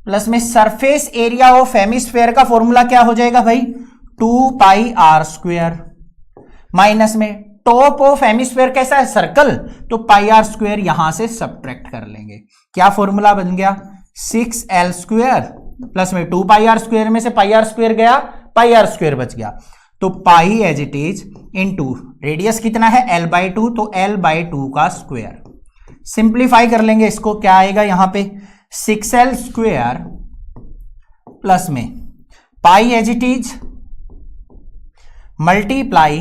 प्लस में सरफेस एरिया ऑफ हेमिस्फीयर का फॉर्मूला क्या हो जाएगा भाई? 2 पाई आर स्क्वायर। माइनस में टॉप ऑफ हेमिस्फीयर कैसा है? सर्कल, तो पाई आर स्क्वायर यहां से सब्ट्रैक्ट कर लेंगे। क्या फॉर्मूला बन गया? 6l स्क्वायर प्लस में 2 पाई आर स्क्वायर में से पाई आर स्क्वायर गया, पाई आर स्क्वायर बच गया। तो pi as it is into radius कितना है? l/2, तो l/2 का स्क्वायर। सिंप्लीफाई कर लेंगे इसको, क्या आएगा यहां पे? 6l स्क्वायर प्लस में pi as it is multiply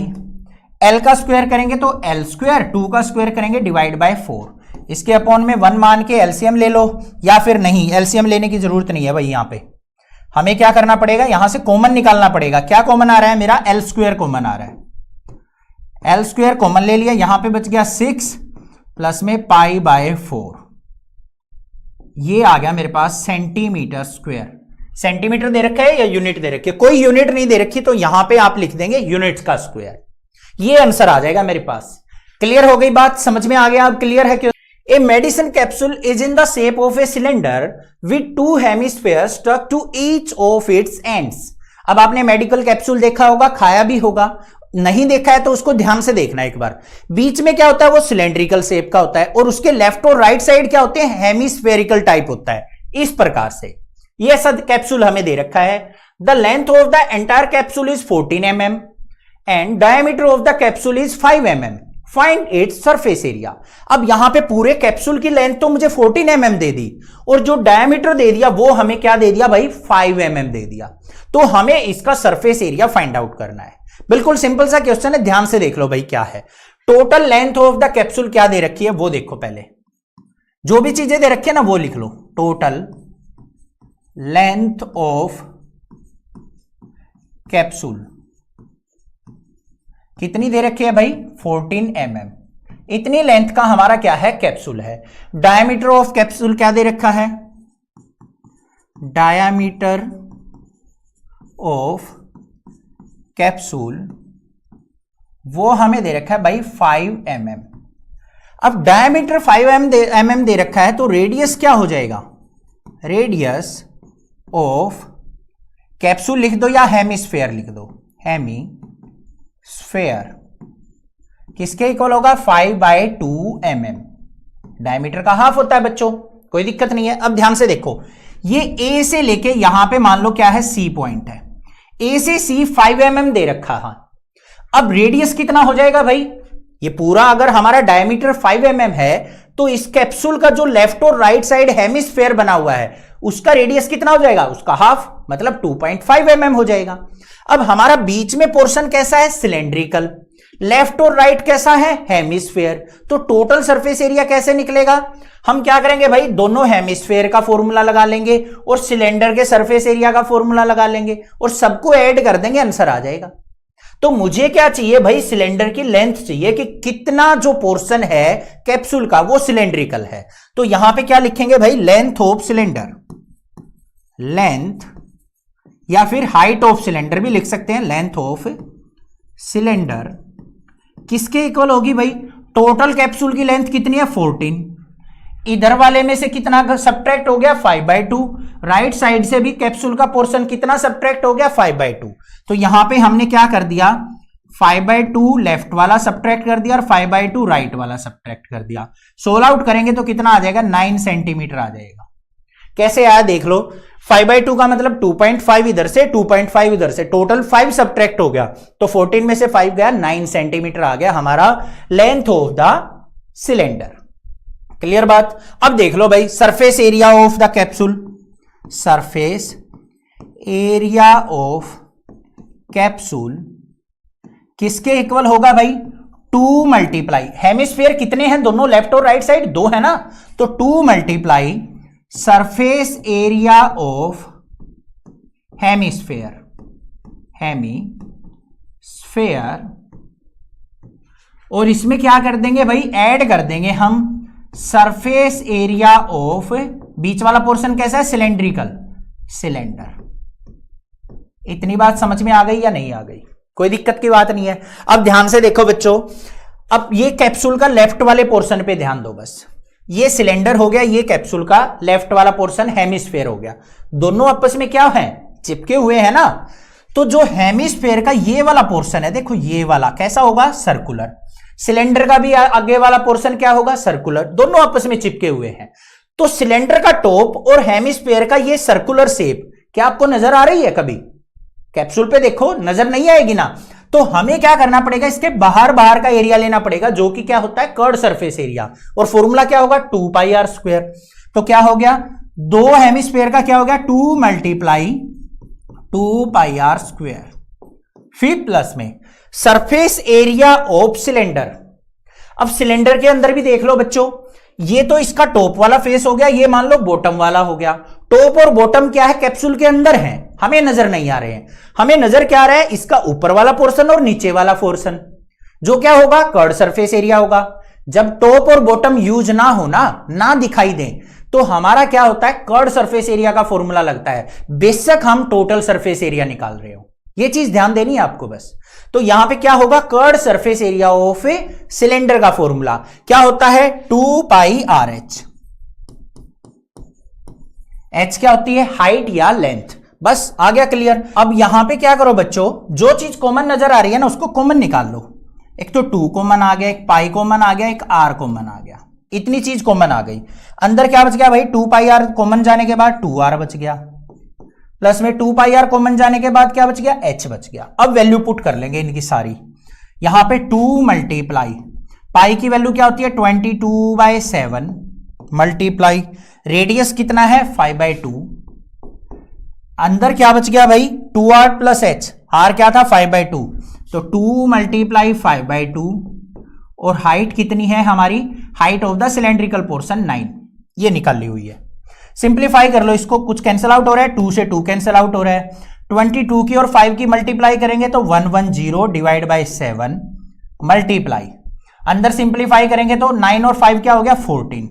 l का स्क्वायर करेंगे तो l स्क्वायर, 2 का स्क्वायर करेंगे डिवाइड बाय 4। इसके अपॉन में 1 मान के एलसीएम ले लो, या फिर नहीं, एलसीएम लेने की जरूरत नहीं है भाई। यहां पे हमें क्या करना पड़ेगा? यहां से कॉमन निकालना पड़ेगा। क्या कॉमन आ रहा है मेरा? l स्क्वायर कॉमन आ रहा है। l स्क्वायर कॉमन ले लिया, यहां पे बच गया 6 प्लस में पाई बाय 4। ये आ गया मेरे पास सेंटीमीटर स्क्वायर। सेंटीमीटर दे रखा है या यूनिट दे रखी है? कोई यूनिट नहीं दे रखी, तो यहां पे आप लिख देंगे यूनिट्स का स्क्वायर। ये आंसर आ जाएगा मेरे पास। क्लियर हो गई बात? समझ में आ गया? अब क्लियर है कि a medicine capsule is in the shape of a cylinder with 2 hemispheres stuck to each of its ends. अब आपने मेडिकल कैप्सूल देखा होगा, खाया भी होगा। नहीं देखा है तो उसको ध्यान से देखना एक बार। बीच में क्या होता है? वो सिलेंड्रिकल शेप का होता है, और उसके लेफ्ट और राइट साइड क्या होते हैं? हेमिस्फेरिकल टाइप होता है। इस प्रकार से ये ऐसा कैप्सूल हमें दे रखा है। The length of the entire capsule is 14 mm and diameter of the capsule is 5 mm। Find its surface area. अब यहां पे पूरे कैप्सूल की लेंथ तो मुझे 14 mm दे दी, और जो डायमीटर दे दिया वो हमें क्या दे दिया भाई? 5 mm दे दिया। तो हमें इसका सरफेस एरिया फाइंड आउट करना है। बिल्कुल सिंपल सा क्वेश्चन है, ध्यान से देख लो भाई क्या है। Total length of the capsule क्या दे रखी है वो देखो। पहले जो भी चीजें दे रखी है ना वो लिख लो। टोटल लेंथ ऑफ कैप्सूल कितनी दे रखी है भाई? 14 mm। इतनी लेंथ का हमारा क्या है? कैप्सूल है। डायमीटर ऑफ कैप्सूल क्या दे रखा है? डायमीटर ऑफ कैप्सूल वो हमें दे रखा है भाई 5 mm। अब डायमीटर 5 mm दे रखा है, तो रेडियस क्या हो जाएगा? रेडियस ऑफ कैप्सूल लिख दो या हेमिस्फेयर लिख दो। हेमिस्फेयर किसके इक्वल होगा? 5/2 mm। डायमीटर का हाफ होता है बच्चों, कोई दिक्कत नहीं है। अब ध्यान से देखो, ये ए से लेके यहां पे मान लो क्या है? सी पॉइंट है। ए से सी 5 mm दे रखा है। अब रेडियस कितना हो जाएगा भाई? ये पूरा अगर हमारा डायमीटर 5 mm है, तो इस कैप्सूल का जो लेफ्ट और राइट साइड हेमिस्फेयर बना हुआ है उसका रेडियस कितना हो जाएगा? उसका हाफ, मतलब 2.5 mm हो जाएगा। अब हमारा बीच में पोर्शन कैसा है? सिलेंड्रिकल। लेफ्ट और राइट कैसा है, हेमिस्फेयर। तो टोटल सरफेस एरिया कैसे निकलेगा, हम क्या करेंगे भाई, दोनों हेमिस्फेयर का फॉर्मूला लगा लेंगे और सिलेंडर के सरफेस एरिया का फॉर्मूला लगा लेंगे और सबको ऐड कर देंगे, आंसर आ जाएगा। तो मुझे क्या चाहिए भाई, सिलेंडर की लेंथ चाहिए कि कितना जो पोर्शन है कैप्सूल का वो सिलेंड्रिकल है। तो यहां पे क्या लिखेंगे भाई, लेंथ ऑफ सिलेंडर, लेंथ या फिर हाइट ऑफ सिलेंडर भी लिख सकते हैं। लेंथ ऑफ सिलेंडर किसके इक्वल होगी भाई, टोटल कैप्सूल की लेंथ कितनी है 14, इधर वाले में से कितना सब्ट्रैक्ट हो गया 5/2, राइट साइड से भी कैप्सूल का पोर्शन कितना सब्ट्रैक्ट हो गया 5/2। तो यहां पे हमने क्या कर दिया, 5/2 लेफ्ट वाला सब्ट्रैक्ट कर दिया और 5/2 राइट वाला सब्ट्रैक्ट कर दिया। सोल्व आउट करेंगे तो कितना आ जाएगा, 9 सेंटीमीटर आ जाएगा। कैसे आया देख लो, 5/2 का मतलब 2.5 इधर से 2.5 इधर से, टोटल 5 सब्ट्रैक्ट हो गया, तो 14 में से 5 गया, 9 सेंटीमीटर आ गया हमारा length of the cylinder. Clear बात। अब देख लो भाई, surface area of the capsule, surface area of capsule किसके इक्वल होगा भाई, 2 मल्टीप्लाई, हेमिस्फीयर कितने हैं दोनों, लेफ्ट और राइट साइड 2 है ना, तो 2 multiply surface area of hemisphere, hemisphere, और इसमें क्या कर देंगे भाई, ऐड कर देंगे हम सरफेस एरिया ऑफ, बीच वाला पोर्शन कैसा है, सिलेंड्रिकल, सिलेंडर। इतनी बात समझ में आ गई या नहीं आ गई, कोई दिक्कत की बात नहीं है। अब ध्यान से देखो बच्चों, अब ये कैप्सूल का लेफ्ट वाले पोर्शन पे ध्यान दो बस, ये सिलेंडर हो गया, ये कैप्सूल का लेफ्ट वाला पोर्शन हेमिस्फीयर हो गया, दोनों आपस में क्या है, चिपके हुए हैं ना। तो जो हेमिस्फीयर का ये वाला पोर्शन है, देखो ये वाला कैसा होगा, सर्कुलर, सिलेंडर का भी आगे वाला पोर्शन क्या होगा, सर्कुलर, दोनों आपस में चिपके हुए हैं। तो सिलेंडर का टॉप और हेमिस्फीयर का ये सर्कुलर शेप क्या आपको नजर आ रही है, कभी कैप्सूल पे देखो नजर नहीं आएगी ना। तो हमें क्या करना पड़ेगा, इसके बाहर बाहर का एरिया लेना पड़ेगा, जो कि क्या होता है, कर्ड सरफेस एरिया, और फॉर्मूला क्या होगा, 2πr²। तो क्या हो गया, दो हेमिस्फीयर का क्या हो गया, 2 मल्टीप्लाई 2πr², फिर प्लस में सरफेस एरिया ऑफ सिलेंडर। अब सिलेंडर के अंदर भी देख लो बच्चों, ये तो इसका टॉप वाला फेस हो गया, ये मान लो बॉटम वाला हो गया। टॉप और बॉटम क्या है, कैप्सूल के अंदर है, हमें नजर नहीं आ रहे हैं, हमें नजर क्या आ रहा है, इसका ऊपर वाला पोर्शन और नीचे वाला पोर्शन, जो क्या होगा, कर्ड सरफेस एरिया होगा। जब टॉप और बॉटम यूज ना हो ना दिखाई दें, तो हमारा क्या होता है, कर्ड सरफेस एरिया का फॉर्मूला लगता है, बेशक हम टोटल सरफेस एरिया निकाल रहे हो। ये चीज ध्यान देनी है आपको बस। तो यहां पे क्या होगा, curved surface area of cylinder का फॉर्मूला क्या होता है, 2πrh। h क्या होती है, हाइट या लेंथ। बस आ गया क्लियर। अब यहां पे क्या करो बच्चों, जो चीज कॉमन नजर आ रही है ना, उसको कॉमन निकाल लो। एक तो 2 कॉमन आ गया, एक पाई कॉमन आ गया, एक r कॉमन आ गया, इतनी चीज कॉमन आ गई। अंदर क्या बच गया भाई, 2πr कॉमन जाने के बाद 2r बच गया, प्लस में 2πr कॉमन जाने के बाद क्या बच गया, h बच गया। अब वैल्यू पुट कर लेंगे इनकी सारी, यहां पे 2 मल्टीप्लाई, पाई की वैल्यू क्या होती है 22/7, मल्टीप्लाई रेडियस कितना है 5/2, अंदर क्या बच गया भाई 2r प्लस h, r क्या था 5/2, तो 2 मल्टीप्लाई 5/2, और हाइट कितनी है हमारी, height of the cylindrical portion 9, ये निकाली हुई है। सिंप्लीफाई कर लो इसको, कुछ कैंसिल आउट हो रहा है, 2 से 2 कैंसिल आउट हो रहा है, 22 की और 5 की मल्टीप्लाई करेंगे तो 110 डिवाइड बाय 7 मल्टीप्लाई, अंदर सिंप्लीफाई करेंगे तो 9 और 5 क्या हो गया 14,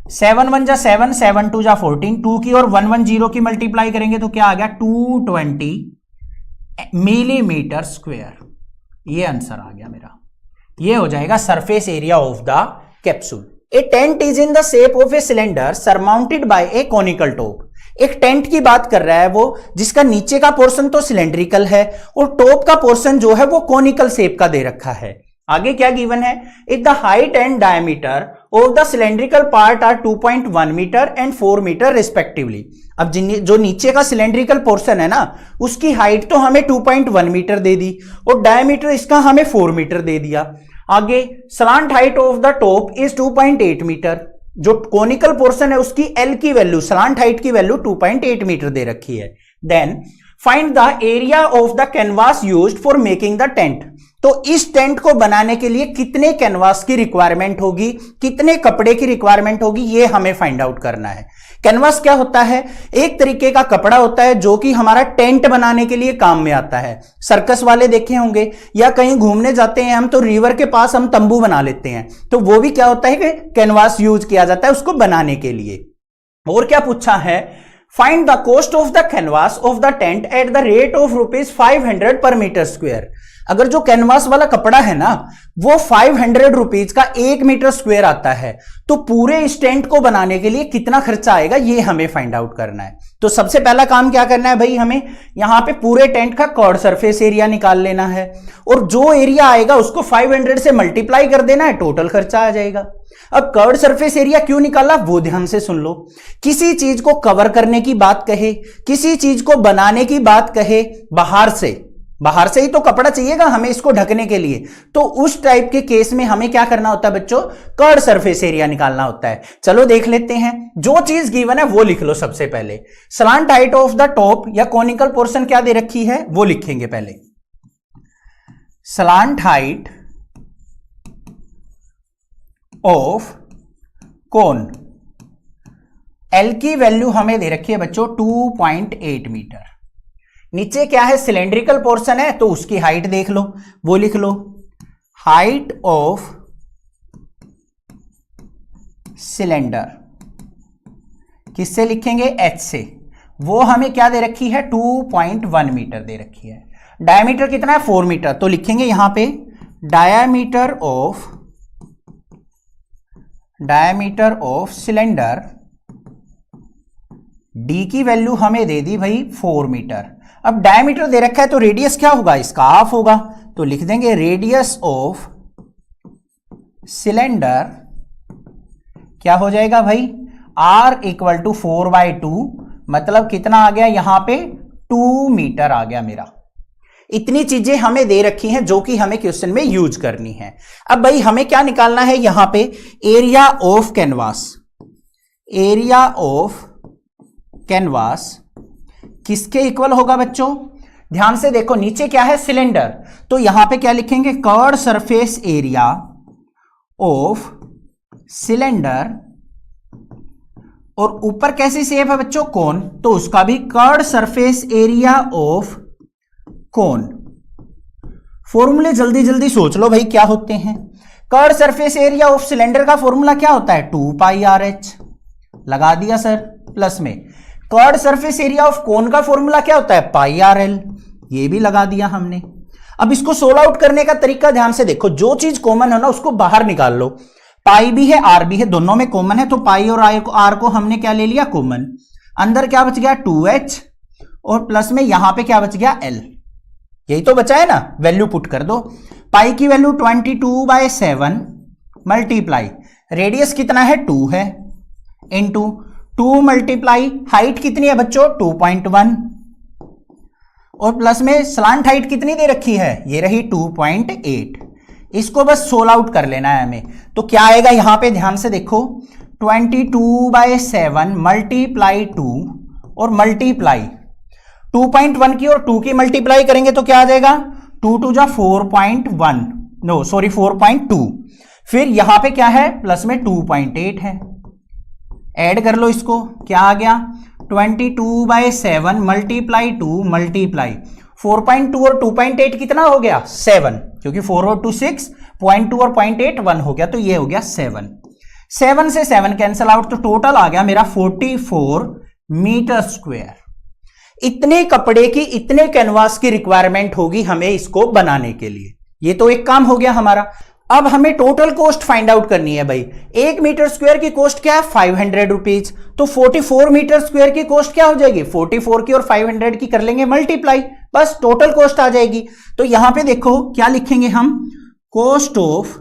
7 1 जा 7, 7 2 जा 14, 2 की और 110 की मल्टीप्लाई करेंगे तो क्या आ गया 220 मिलीमीटर स्क्वायर। ये आंसर आ गया मेरा, ये हो जाएगा surface area of the capsule. A tent is in the shape of a cylinder surmounted by a conical top। एक टेंट की बात कर रहा है वो, जिसका नीचे का पोर्शन तो सिलेंड्रिकल है और टॉप का पोर्शन जो है वो कोनिकल शेप का दे रखा है। आगे क्या गिवन है, if the height and diameter of the cylindrical part are 2.1 metre and 4 metre respectively. अब जो नीचे का सिलेंड्रिकल पोर्शन है ना, उसकी हाइट तो हमें 2.1 मीटर दे दी और डायमीटर इसका हमें 4 मीटर दे दिया। आगे slant height of the top is 2.8 metre, जो कोनिकल पोर्शन है उसकी एल की वैल्यू, स्लांट हाइट की वैल्यू 2.8 मीटर दे रखी है। Then find the area of the canvas used for making the tent. तो इस टेंट को बनाने के लिए कितने कैनवास की रिक्वायरमेंट होगी, कितने कपड़े की रिक्वायरमेंट होगी, ये हमें फाइंड आउट करना है। कैनवास क्या होता है? एक तरीके का कपड़ा होता है जो कि हमारा टेंट बनाने के लिए काम में आता है। सर्कस वाले देखे होंगे या कहीं घूमने जाते हैं हम तो रिवर के पास हम तंबू बना लेते हैं, तो वो भी क्या होता है कि कैनवास यूज किया जाता है उसको बनाने के लिए। और क्या पूछा है? Find the cost of the canvas of the tent at the rate of ₹500 पर मीटर स्क्वायर। अगर जो कैनवास वाला कपड़ा है ना वो 500 रुपीज का 1 मीटर स्क्वायर आता है, तो पूरे इस टेंट को बनाने के लिए कितना खर्चा आएगा ये हमें फाइंड आउट करना है। तो सबसे पहला काम क्या करना है भाई, हमें यहां पे पूरे टेंट का कर्ड सरफेस एरिया निकाल लेना है और जो एरिया आएगा उसको 500 से मल्टीप्लाई कर देना है, टोटल खर्चा आ जाएगा। अब कर्ड सरफेस एरिया क्यों निकाला वो ध्यान से सुन लो। किसी चीज को कवर करने की बात कहे, किसी चीज को बनाने की बात कहे, बाहर से ही तो कपड़ा चाहिएगा हमें इसको ढकने के लिए, तो उस टाइप के केस में हमें क्या करना होता है बच्चों, कर्ड सरफेस एरिया निकालना होता है। चलो देख लेते हैं, जो चीज गिवन है वो लिख लो। सबसे पहले slant height of the top या कॉनिकल पोर्शन क्या दे रखी है वो लिखेंगे पहले। Slant height of cone, L की वैल्यू हमें दे रखी है बच्चों 2.8 मीटर। नीचे क्या है, सिलेंड्रिकल पोर्शन है तो उसकी हाइट देख लो, वो लिख लो। हाइट ऑफ सिलेंडर किससे लिखेंगे, एच से, वो हमें क्या दे रखी है 2.1 मीटर दे रखी है। डायमीटर कितना है 4 मीटर, तो लिखेंगे यहां पे डायमीटर ऑफ सिलेंडर, डी की वैल्यू हमें दे दी भाई 4 मीटर। अब डायमीटर दे रखा है तो रेडियस क्या होगा, इसका हाफ होगा, तो लिख देंगे रेडियस ऑफ सिलेंडर क्या हो जाएगा भाई, R = 4/2, मतलब कितना आ गया यहां पे 2 मीटर आ गया मेरा। इतनी चीजें हमें दे रखी हैं जो कि हमें क्वेश्चन में यूज करनी है। अब भाई हमें क्या निकालना है यहां पे, area of canvas. Area of canvas किसके इक्वल होगा बच्चों, ध्यान से देखो, नीचे क्या है सिलेंडर, तो यहां पे क्या लिखेंगे, curd surface area of cylinder, और ऊपर कैसी शेप है बच्चों, कोन, तो उसका भी कर्ड सरफेस एरिया ऑफ कोन। फॉर्मूले जल्दी जल्दी सोच लो भाई क्या होते हैं। Curd surface area of cylinder का फॉर्मूला क्या होता है, 2πRH, लगा दिया सर, प्लस में कर्ड सरफेस एरिया ऑफ कोन का फॉर्मूला क्या होता है, πRL, ये भी लगा दिया हमने। अब इसको सोल्व आउट करने का तरीका ध्यान से देखो, जो चीज कॉमन है ना उसको बाहर निकाल लो। पाई भी है आर भी है, दोनों में कॉमन है, तो पाई और आर को हमने क्या ले लिया कॉमन। अंदर क्या बच गया 2h और प्लस में यहां पे क्या बच गया l, यही तो बचा है ना, वैल्यू पुट कर दो। पाई की वैल्यू 22/7 मल्टीप्लाई रेडियस कितना है 2 है, इनटू 2 मल्टीप्लाई हाइट कितनी है बच्चों 2.1 और प्लस में स्लांट हाइट कितनी दे रखी है, ये रही 2.8। इसको बस सोल्व आउट कर लेना है हमें, तो क्या आएगा यहां पे ध्यान से देखो, 22/7 मल्टीप्लाई 2 और मल्टीप्लाई 2.1 की और 2 की मल्टीप्लाई करेंगे तो क्या आ जाएगा 2 जा 4.1, नो सॉरी 4.2, फिर यहां पे क्या है प्लस में 2.8 है, ऐड कर लो इसको, क्या आ गया 22/7 मल्टीप्लाई 2 मल्टीप्लाई 4.2 और 2.8 कितना हो गया 7, क्योंकि 4 और 2 6, 0.2 और 0.8 1 हो गया, तो ये हो गया 7 से 7 कैंसल आउट, तो टोटल आ गया मेरा 44 मीटर स्क्वायर। इतने कपड़े की इतने कैनवास की रिक्वायरमेंट होगी हमें इसको बनाने के लिए। ये तो एक काम हो गया हमारा। अब हमें टोटल कॉस्ट फाइंड आउट करनी है भाई। 1 मीटर स्क्वायर की कॉस्ट क्या है 500 रुपीज, तो 44 मीटर स्क्वायर की कॉस्ट क्या हो जाएगी 44 की और 500 की कर लेंगे मल्टीप्लाई, बस टोटल कॉस्ट आ जाएगी। तो यहां पे देखो क्या लिखेंगे हम, cost of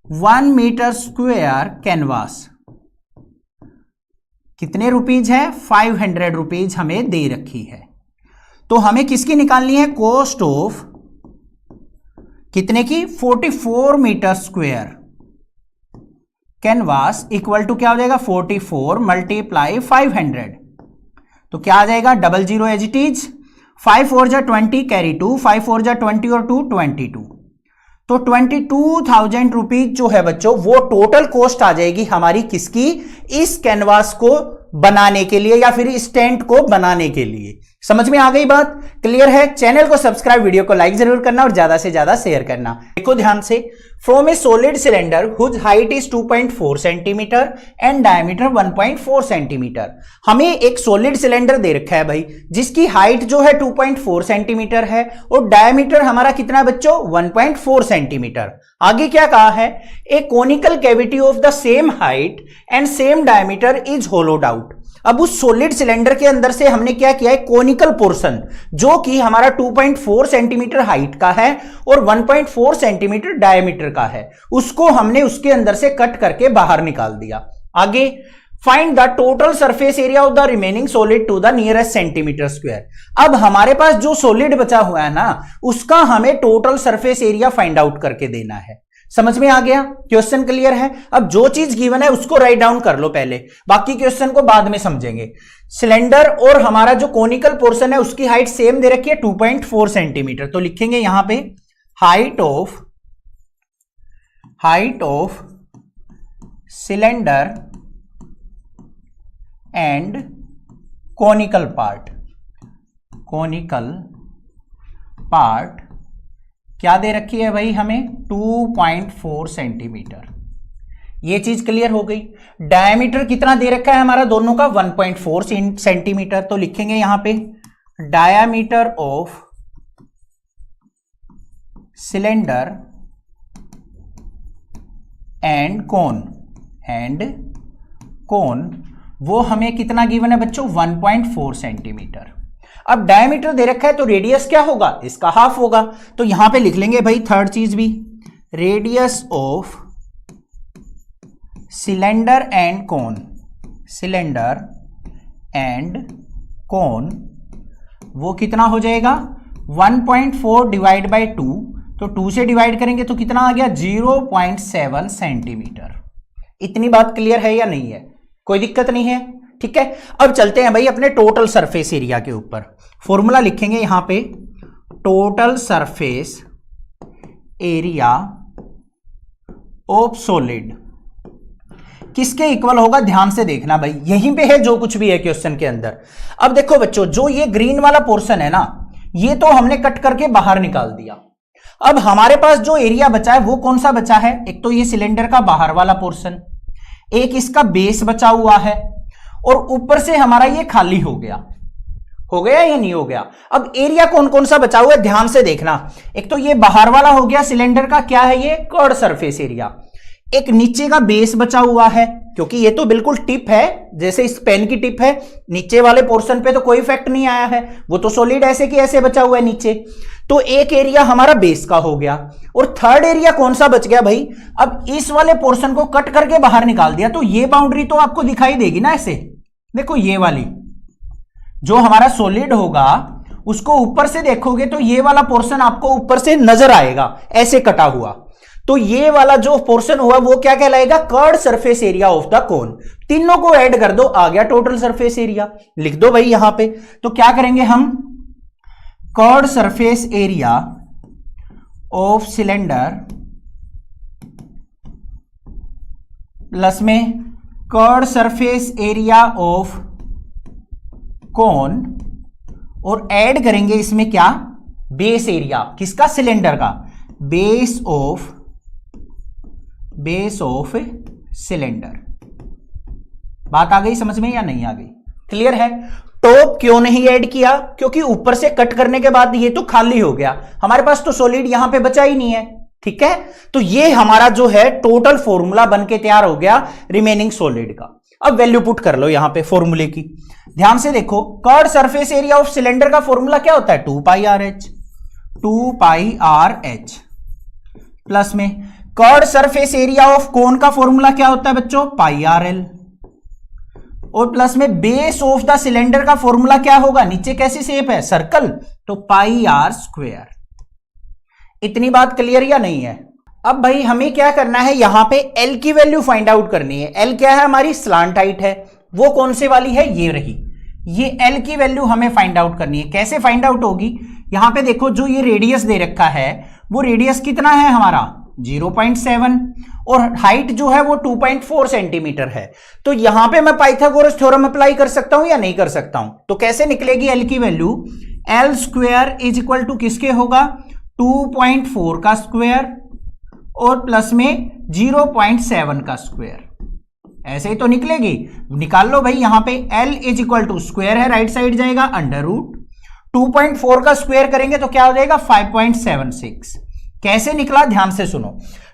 1 metre square canvas कितने रुपीज है 500 रुपीज हमें दे रखी है। तो हमें किसकी निकालनी है, कॉस्ट ऑफ कितने की 44 metre square canvas equal to क्या हो जाएगा 44 मल्टीप्लाई 500, तो क्या आ जाएगा 00 एज इट इज 5 4 जा 20 कैरी 2, 5 4 जा 20 और 2 22, तो 22,000 रुपीज जो है बच्चों वो टोटल कॉस्ट आ जाएगी हमारी किसकी, इस कैनवास को बनाने के लिए या फिर इस टेंट को बनाने के लिए। समझ में आ गई बात, क्लियर है? चैनल को सब्सक्राइब, वीडियो को लाइक जरूर करना और ज्यादा से ज्यादा शेयर करना। देखो ध्यान से, from a solid cylinder whose height is 2.4 centimetre and diameter 1.4 centimetre. हमें एक सॉलिड सिलेंडर दे रखा है भाई जिसकी हाइट जो है 2.4 सेंटीमीटर है और डायमीटर हमारा कितना बच्चों, 1.4 सेंटीमीटर। आगे क्या कहा है, a conical cavity of the same height and same diameter is hollowed out. अब उस सॉलिड सिलेंडर के अंदर से हमने क्या किया है, कोनिकल पोर्शन जो कि हमारा 2.4 सेंटीमीटर हाइट का है और 1.4 सेंटीमीटर डायमीटर का है, उसको हमने उसके अंदर से कट करके बाहर निकाल दिया। आगे, find the total surface area of the remaining solid to the nearest centimetre square. अब हमारे पास जो सॉलिड बचा हुआ है ना, उसका हमें total surface area find out करके देना है। समझ में आ गया? क्वेश्चन क्लियर है? अब जो चीज गिवन है उसको राइट डाउन कर लो पहले, बाकी क्वेश्चन को बाद में समझेंगे। सिलेंडर और हमारा जो कोनिकल पोर्शन है उसकी हाइट सेम दे रखी है 2.4 सेंटीमीटर, तो लिखेंगे यहां पे height of cylinder and conical part क्या दे रखी है भाई हमें, 2.4 सेंटीमीटर। ये चीज क्लियर हो गई। डायमीटर कितना दे रखा है हमारा दोनों का, 1.4 सेंटीमीटर, तो लिखेंगे यहां पे डायमीटर ऑफ सिलेंडर एंड कोन वो हमें कितना गिवन है बच्चों, 1.4 सेंटीमीटर। अब डायमीटर दे रखा है तो रेडियस क्या होगा, इसका हाफ होगा, तो यहां पे लिख लेंगे भाई थर्ड चीज भी, रेडियस ऑफ सिलेंडर एंड कोन वो कितना हो जाएगा, 1.4 डिवाइड बाई 2, तो 2 से डिवाइड करेंगे तो कितना आ गया, 0.7 सेंटीमीटर। इतनी बात क्लियर है या नहीं है? कोई दिक्कत नहीं है? ठीक है, अब चलते हैं भाई अपने टोटल सरफेस एरिया के ऊपर। फॉर्मूला लिखेंगे यहां पे, total surface area of solid किसके इक्वल होगा, ध्यान से देखना भाई, यहीं पे है जो कुछ भी है क्वेश्चन के अंदर। अब देखो बच्चों, जो ये ग्रीन वाला पोर्शन है ना, ये तो हमने कट करके बाहर निकाल दिया। अब हमारे पास जो एरिया बचा है वो कौन सा बचा है, एक तो ये सिलेंडर का बाहर वाला पोर्शन, एक इसका बेस बचा हुआ है और ऊपर से हमारा ये खाली हो गया या नहीं हो गया। अब एरिया कौन कौन सा बचा हुआ है ध्यान से देखना, एक तो ये बाहर वाला हो गया सिलेंडर का, क्या है ये, कर्ड सरफेस एरिया। एक नीचे का बेस बचा हुआ है, क्योंकि ये तो बिल्कुल टिप है, जैसे इस पेन की टिप है, नीचे वाले पोर्शन पे तो कोई इफेक्ट नहीं आया है, वो तो सॉलिड ऐसे कि ऐसे बचा हुआ है नीचे। तो एक एरिया हमारा बेस का हो गया और थर्ड एरिया कौन सा बच गया भाई, अब इस वाले पोर्शन को कट करके बाहर निकाल दिया, तो ये बाउंड्री तो आपको दिखाई देगी ना ऐसे, देखो ये वाली जो हमारा सॉलिड होगा उसको ऊपर से देखोगे तो ये वाला पोर्शन आपको ऊपर से नजर आएगा ऐसे कटा हुआ, तो ये वाला जो पोर्शन हुआ वो क्या कहलाएगा, curd surface area of the cone. तीनों को ऐड कर दो, आ गया टोटल सरफेस एरिया, लिख दो भाई यहां पे। तो क्या करेंगे हम, curved surface area of cylinder plus में curved surface area of cone और ऐड करेंगे इसमें क्या, बेस एरिया किसका, सिलेंडर का, बेस ऑफ सिलेंडर। बात आ गई समझ में या नहीं आ गई? क्लियर है? टॉप क्यों नहीं ऐड किया, क्योंकि ऊपर से कट करने के बाद ये तो खाली हो गया, हमारे पास तो सॉलिड यहां पे बचा ही नहीं है। ठीक है, तो ये हमारा जो है टोटल फॉर्मूला बन के तैयार हो गया रिमेनिंग सॉलिड का। अब वैल्यू पुट कर लो यहां पे फॉर्मूले की, ध्यान से देखो, curd surface area of cylinder का फॉर्मूला क्या होता है, 2πr/h प्लस में कर्ड सरफेस एरिया ऑफ कोन का फॉर्मूला क्या होता है बच्चों, πrl, और प्लस में बेस ऑफ द सिलेंडर का फॉर्मूला क्या होगा, नीचे कैसी शेप है, सर्कल, तो πr²। इतनी बात क्लियर या नहीं है? अब भाई हमें क्या करना है, यहां पे L की वैल्यू फाइंड आउट करनी है। L क्या है, हमारी स्लांट हाइट है, वो कौन से वाली है, ये रही, ये एल की वैल्यू हमें फाइंड आउट करनी है। कैसे फाइंड आउट होगी, यहां पे देखो जो ये रेडियस दे रखा है वो रेडियस कितना है हमारा 0.7 और हाइट जो है वो 2.4 सेंटीमीटर है। तो यहां पे मैं पाइथागोरस थ्योरम अप्लाई कर सकता हूं या नहीं कर सकता हूं? तो कैसे निकलेगी एल की value, L square is equal to किसके होगा 2.4 का स्क्वायर और प्लस में 0.7 का स्क्वायर, ऐसे ही तो निकलेगी। निकाल लो भाई, यहां पे L is equal to square है, राइट साइड जाएगा अंडर रूट 2.4 का स्क्वायर करेंगे तो क्या हो जाएगा 5.76। कैसे निकला ध्यान से सुनो,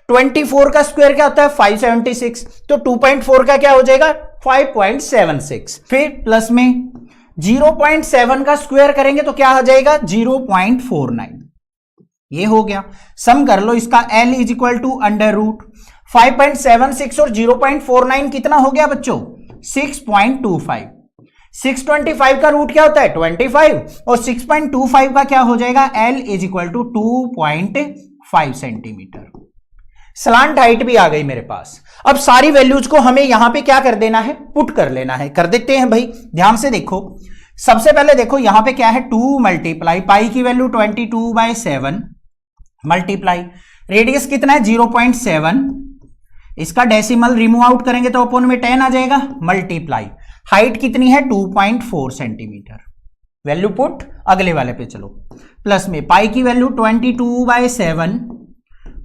24 का स्क्वायर क्या होता है 576, तो 2.4 का क्या हो जाएगा 5.76, फिर प्लस में 0.7 का स्क्वायर करेंगे तो क्या हो जाएगा 0.49। ये हो गया, सम कर लो इसका, L is equal to under root 5.76 और 0.49 कितना हो गया बच्चों 6.25। 625 का रूट क्या होता है 25 और 6.25 का क्या हो जाएगा L is equal to 2.5 centimetre. Slant height भी आ गई मेरे पास। अब सारी वैल्यूज को हमें यहां पे क्या कर देना है, पुट कर लेना है। कर देते हैं भाई, ध्यान से देखो। सबसे पहले देखो यहां पे क्या है 2 मल्टीप्लाई पाई की वैल्यू 22/7 मल्टीप्लाई रेडियस कितना है 0.7, इसका डेसिमल रिमूव आउट करेंगे तो अपोन में 10 आ जाएगा, मल्टीप्लाई हाइट कितनी है 2.4 सेंटीमीटर, वैल्यू पुट अगले वाले पे चलो, प्लस में पाई की वैल्यू 22/7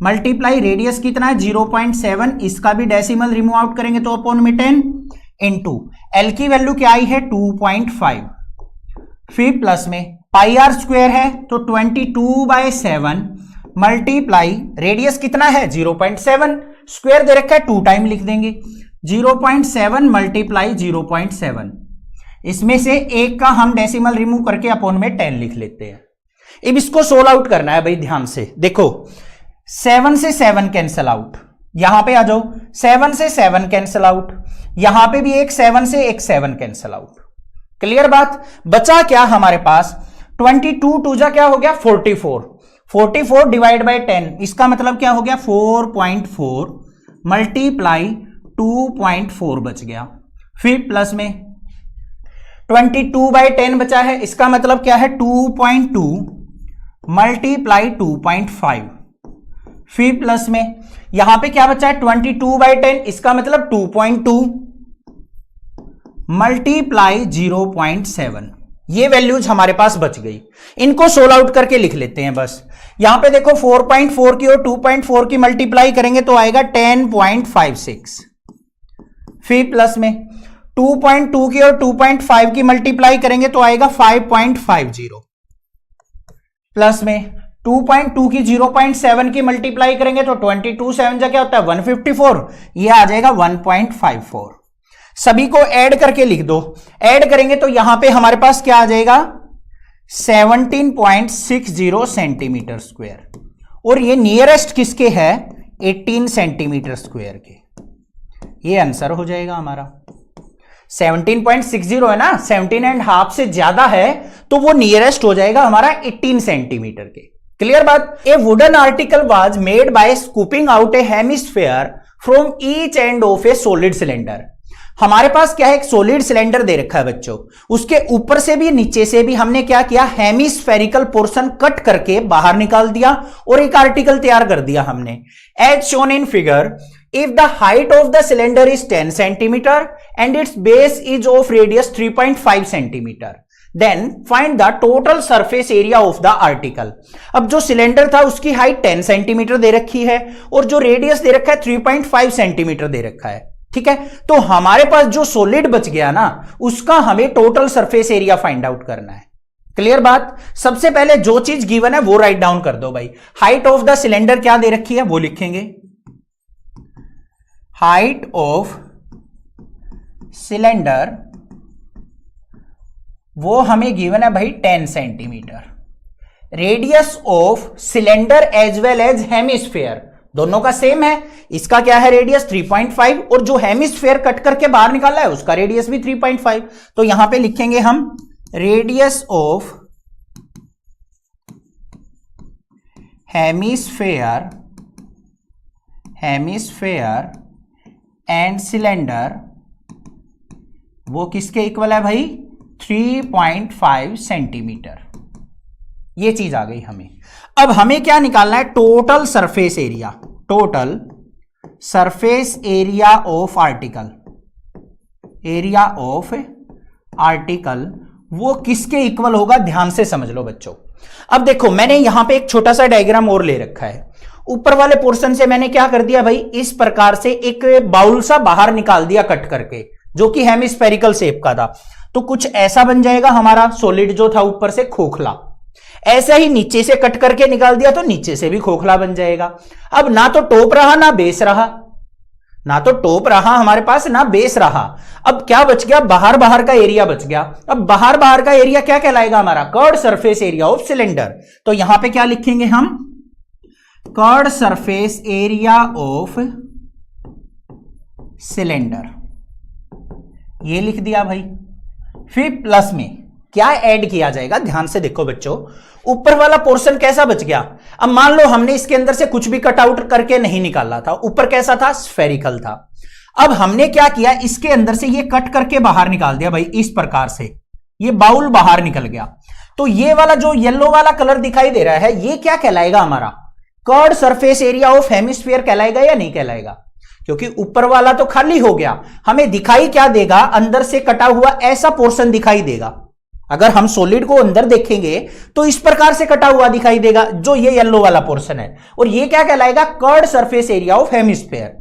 मल्टीप्लाई रेडियस कितना है 0.7, इसका भी डेसिमल रिमूव आउट करेंगे तो अपोन में 10 इंटू एल की वैल्यू क्या आई है 2.5, फिर प्लस में पाई आर स्क्वायर है तो 22/7 मल्टीप्लाई रेडियस कितना है 0.7, स्क्वायर दे रखा है 2 टाइम लिख देंगे 0.7 मल्टीप्लाई 0.7, इसमें से एक का हम डेसिमल रिमूव करके अपोन में 10 लिख लेते हैं। अब इसको सोल्व आउट करना है भाई, ध्यान से देखो 7 से 7 कैंसल आउट, यहां पे आ जाओ 7 से 7 कैंसल आउट, यहां पे भी एक 7 से एक 7 कैंसल आउट। क्लियर बात, बचा क्या हमारे पास 22 टू जा क्या हो गया 44 डिवाइड बाय 10, इसका मतलब क्या हो गया 4.4 मल्टीप्लाई 2.4 बच गया, फिर प्लस में 22/10 बचा है, इसका मतलब क्या है 2.2 मल्टीप्लाई 2.5, फिर प्लस में यहां पे क्या बचा है 22/10, इसका मतलब 2.2 मल्टीप्लाई 0.7। ये वैल्यूज हमारे पास बच गई, इनको सोल्व आउट करके लिख लेते हैं बस। यहां पे देखो 4.4 की और 2.4 की मल्टीप्लाई करेंगे तो आएगा 10.56, फिर प्लस में 2.2 की और 2.5 की मल्टीप्लाई करेंगे तो आएगा 5.50, प्लस में 2.2 की 0.7 की मल्टीप्लाई करेंगे तो 22 7 जा क्या होता है 154, ये आ जाएगा 1.54। सभी को ऐड करके लिख दो, ऐड करेंगे तो यहां पे हमारे पास क्या आ जाएगा 17.60 सेंटीमीटर स्क्वायर, और ये नियरेस्ट किसके है 18 सेंटीमीटर स्क्वायर के, ये आंसर हो जाएगा हमारा। 17.60 है ना, 17.5 से ज्यादा है तो वो नियरेस्ट हो जाएगा हमारा 18 सेंटीमीटर के। क्लियर बात। ए wooden article was made by scooping out A hemisphere from each end of A solid cylinder. हमारे पास क्या है एक सॉलिड सिलेंडर दे रखा है बच्चों, उसके ऊपर से भी नीचे से भी हमने क्या किया हेमिस्फेरिकल पोर्शन कट करके बाहर निकाल दिया और एक आर्टिकल तैयार कर दिया हमने। As shown in figure, if the height of the cylinder is 10 centimeter and its base is of radius 3.5 centimeter, then find the total surface area of the article। अब जो सिलेंडर था उसकी हाइट 10 सेंटीमीटर दे रखी है और जो radius दे रखा है 3.5 सेंटीमीटर दे रखा है, ठीक है। तो हमारे पास जो सॉलिड बच गया ना उसका हमें total surface area find out करना है। क्लियर बात। सबसे पहले जो चीज गिवन है वो राइट डाउन कर दो भाई। हाइट ऑफ द सिलेंडर क्या दे रखी है वो लिखेंगे, हाइट ऑफ सिलेंडर वो हमें गिवन है भाई 10 centimetre. Radius of cylinder as well as hemisphere दोनों का सेम है, इसका क्या है रेडियस 3.5 और जो हेमिस्फेयर कट करके बाहर निकाला है उसका रेडियस भी 3.5। तो यहां पे लिखेंगे हम radius of hemisphere and cylinder वो किसके इक्वल है भाई 3.5 सेंटीमीटर। ये चीज आ गई हमें। अब हमें क्या निकालना है? Total surface area, total surface area of article, area of article वो किसके इक्वल होगा? ध्यान से समझ लो बच्चों। अब देखो मैंने यहां पे एक छोटा सा डायग्राम और ले रखा है। ऊपर वाले पोर्शन से मैंने क्या कर दिया भाई, इस प्रकार से एक बाउल सा बाहर निकाल दिया कट करके, जो कि हेमिस्फेरिकल शेप का था। तो कुछ ऐसा बन जाएगा हमारा सॉलिड जो था ऊपर से खोखला। ऐसा ही नीचे से कट करके निकाल दिया तो नीचे से भी खोखला बन जाएगा। अब ना तो टॉप रहा ना बेस रहा, ना तो टॉप रहा हमारे पास ना बेस रहा। अब क्या बच गया? बाहर बाहर का एरिया बच गया। अब बाहर बाहर का एरिया क्या कहलाएगा हमारा? Curved surface area of cylinder. तो यहां पे क्या लिखेंगे हम? Curved surface area of cylinder, ये लिख दिया भाई। फिर प्लस में क्या ऐड किया जाएगा? ध्यान से देखो बच्चों, ऊपर वाला पोर्शन कैसा बच गया? अब मान लो हमने इसके अंदर से कुछ भी कट आउट करके नहीं निकाला था, ऊपर कैसा था? स्फेरिकल था। अब हमने क्या किया? इसके अंदर से ये कट करके बाहर निकाल दिया भाई, इस प्रकार से ये बाउल बाहर निकल गया। तो ये वाला जो येलो वाला कलर दिखाई दे रहा है, ये क्या कहलाएगा हमारा? Curved surface area of hemisphere कहलाएगा या नहीं कहलाएगा? क्योंकि ऊपर वाला तो खाली हो गया, हमें दिखाई क्या देगा? अंदर से कटा हुआ ऐसा पोर्शन दिखाई देगा। अगर हम सॉलिड को अंदर देखेंगे तो इस प्रकार से कटा हुआ दिखाई देगा, जो ये येलो वाला पोर्शन है। और ये क्या कहलाएगा? Curved surface area of hemisphere.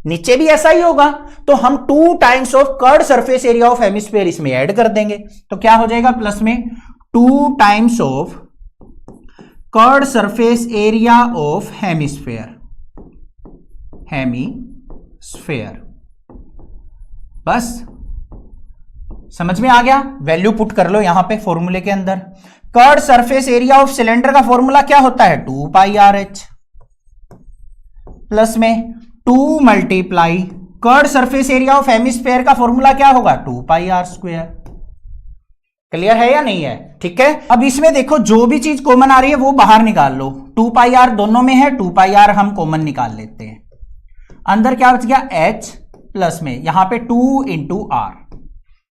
नीचे भी ऐसा ही होगा, तो हम 2 times of curved surface area of hemisphere इसमें ऐड कर देंगे। तो क्या हो जाएगा? प्लस में 2 times of curved surface area of hemisphere, hemisphere. बस समझ में आ गया? वैल्यू पुट कर लो यहां पे फॉर्मूले के अंदर। Curved surface area of cylinder का फॉर्मूला क्या होता है? 2 पाई आर एच प्लस में 2 multiply curved surface area of hemisphere का फॉर्मूला क्या होगा? 2 पाई आर स्क्वायर। क्लियर है या नहीं है? ठीक है। अब इसमें देखो जो भी चीज कॉमन आ रही है वो बाहर निकाल लो। 2 पाई आर दोनों में है, 2 पाई आर हम कॉमन निकाल लेते हैं। अंदर क्या बच गया? एच प्लस में यहां पे 2 इंटू आर।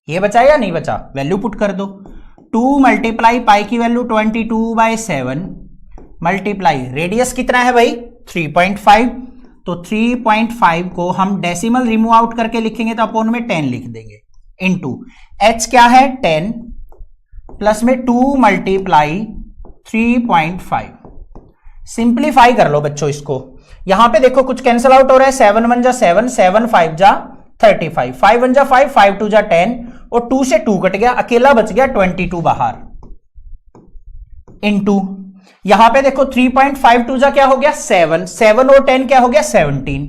ये बचा या नहीं बचा? वैल्यू पुट कर दो। 2 मल्टीप्लाई पाई की वैल्यू 22/7 मल्टीप्लाई रेडियस कितना है भाई? 3.5। तो 3.5 को हम डेसिमल रिमूव आउट करके लिखेंगे तो अपोन में 10 लिख देंगे। इनटू एच क्या है? 10 प्लस में 2 मल्टीप्लाई 3.5। सिंप्लीफाई कर लो बच्चों इसको। यहां पे देखो कुछ कैंसिल आउट हो रहा है। 7 1 जा 7, 7 5 जा 35, 5 1 जा 5, 5 2 जा 10 और 2 से 2 कट गया, अकेला बच गया 22 बाहर। इनटू यहां पे देखो 3.52 जा क्या हो गया? 7, 7 और 10 क्या हो गया? 17।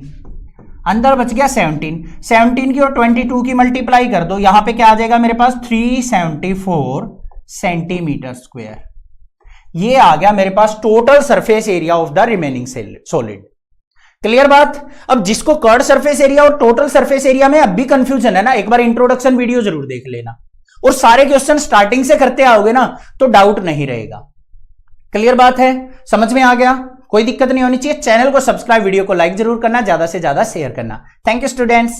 अंदर बच गया 17। 17 की और 22 की मल्टीप्लाई कर दो, यहां पे क्या आ जाएगा मेरे पास? 374 सेंटीमीटर स्क्वायर। ये आ गया मेरे पास total surface area of the remaining solid. Clear बात? अब जिसको कर्व्ड सरफेस एरिया और टोटल सरफेस एरिया में अब भी कंफ्यूजन है ना, एक बार इंट्रोडक्शन वीडियो जरूर देख लेना और सारे क्वेश्चन स्टार्टिंग से करते आओगे ना तो डाउट नहीं रहेगा। क्लियर बात है? समझ में आ गया? कोई दिक्कत नहीं होनी चाहिए। चैनल को सब्सक्राइब, वीडियो को लाइक जरूर करना, ज्यादा से ज्यादा शेयर करना। Thank you students.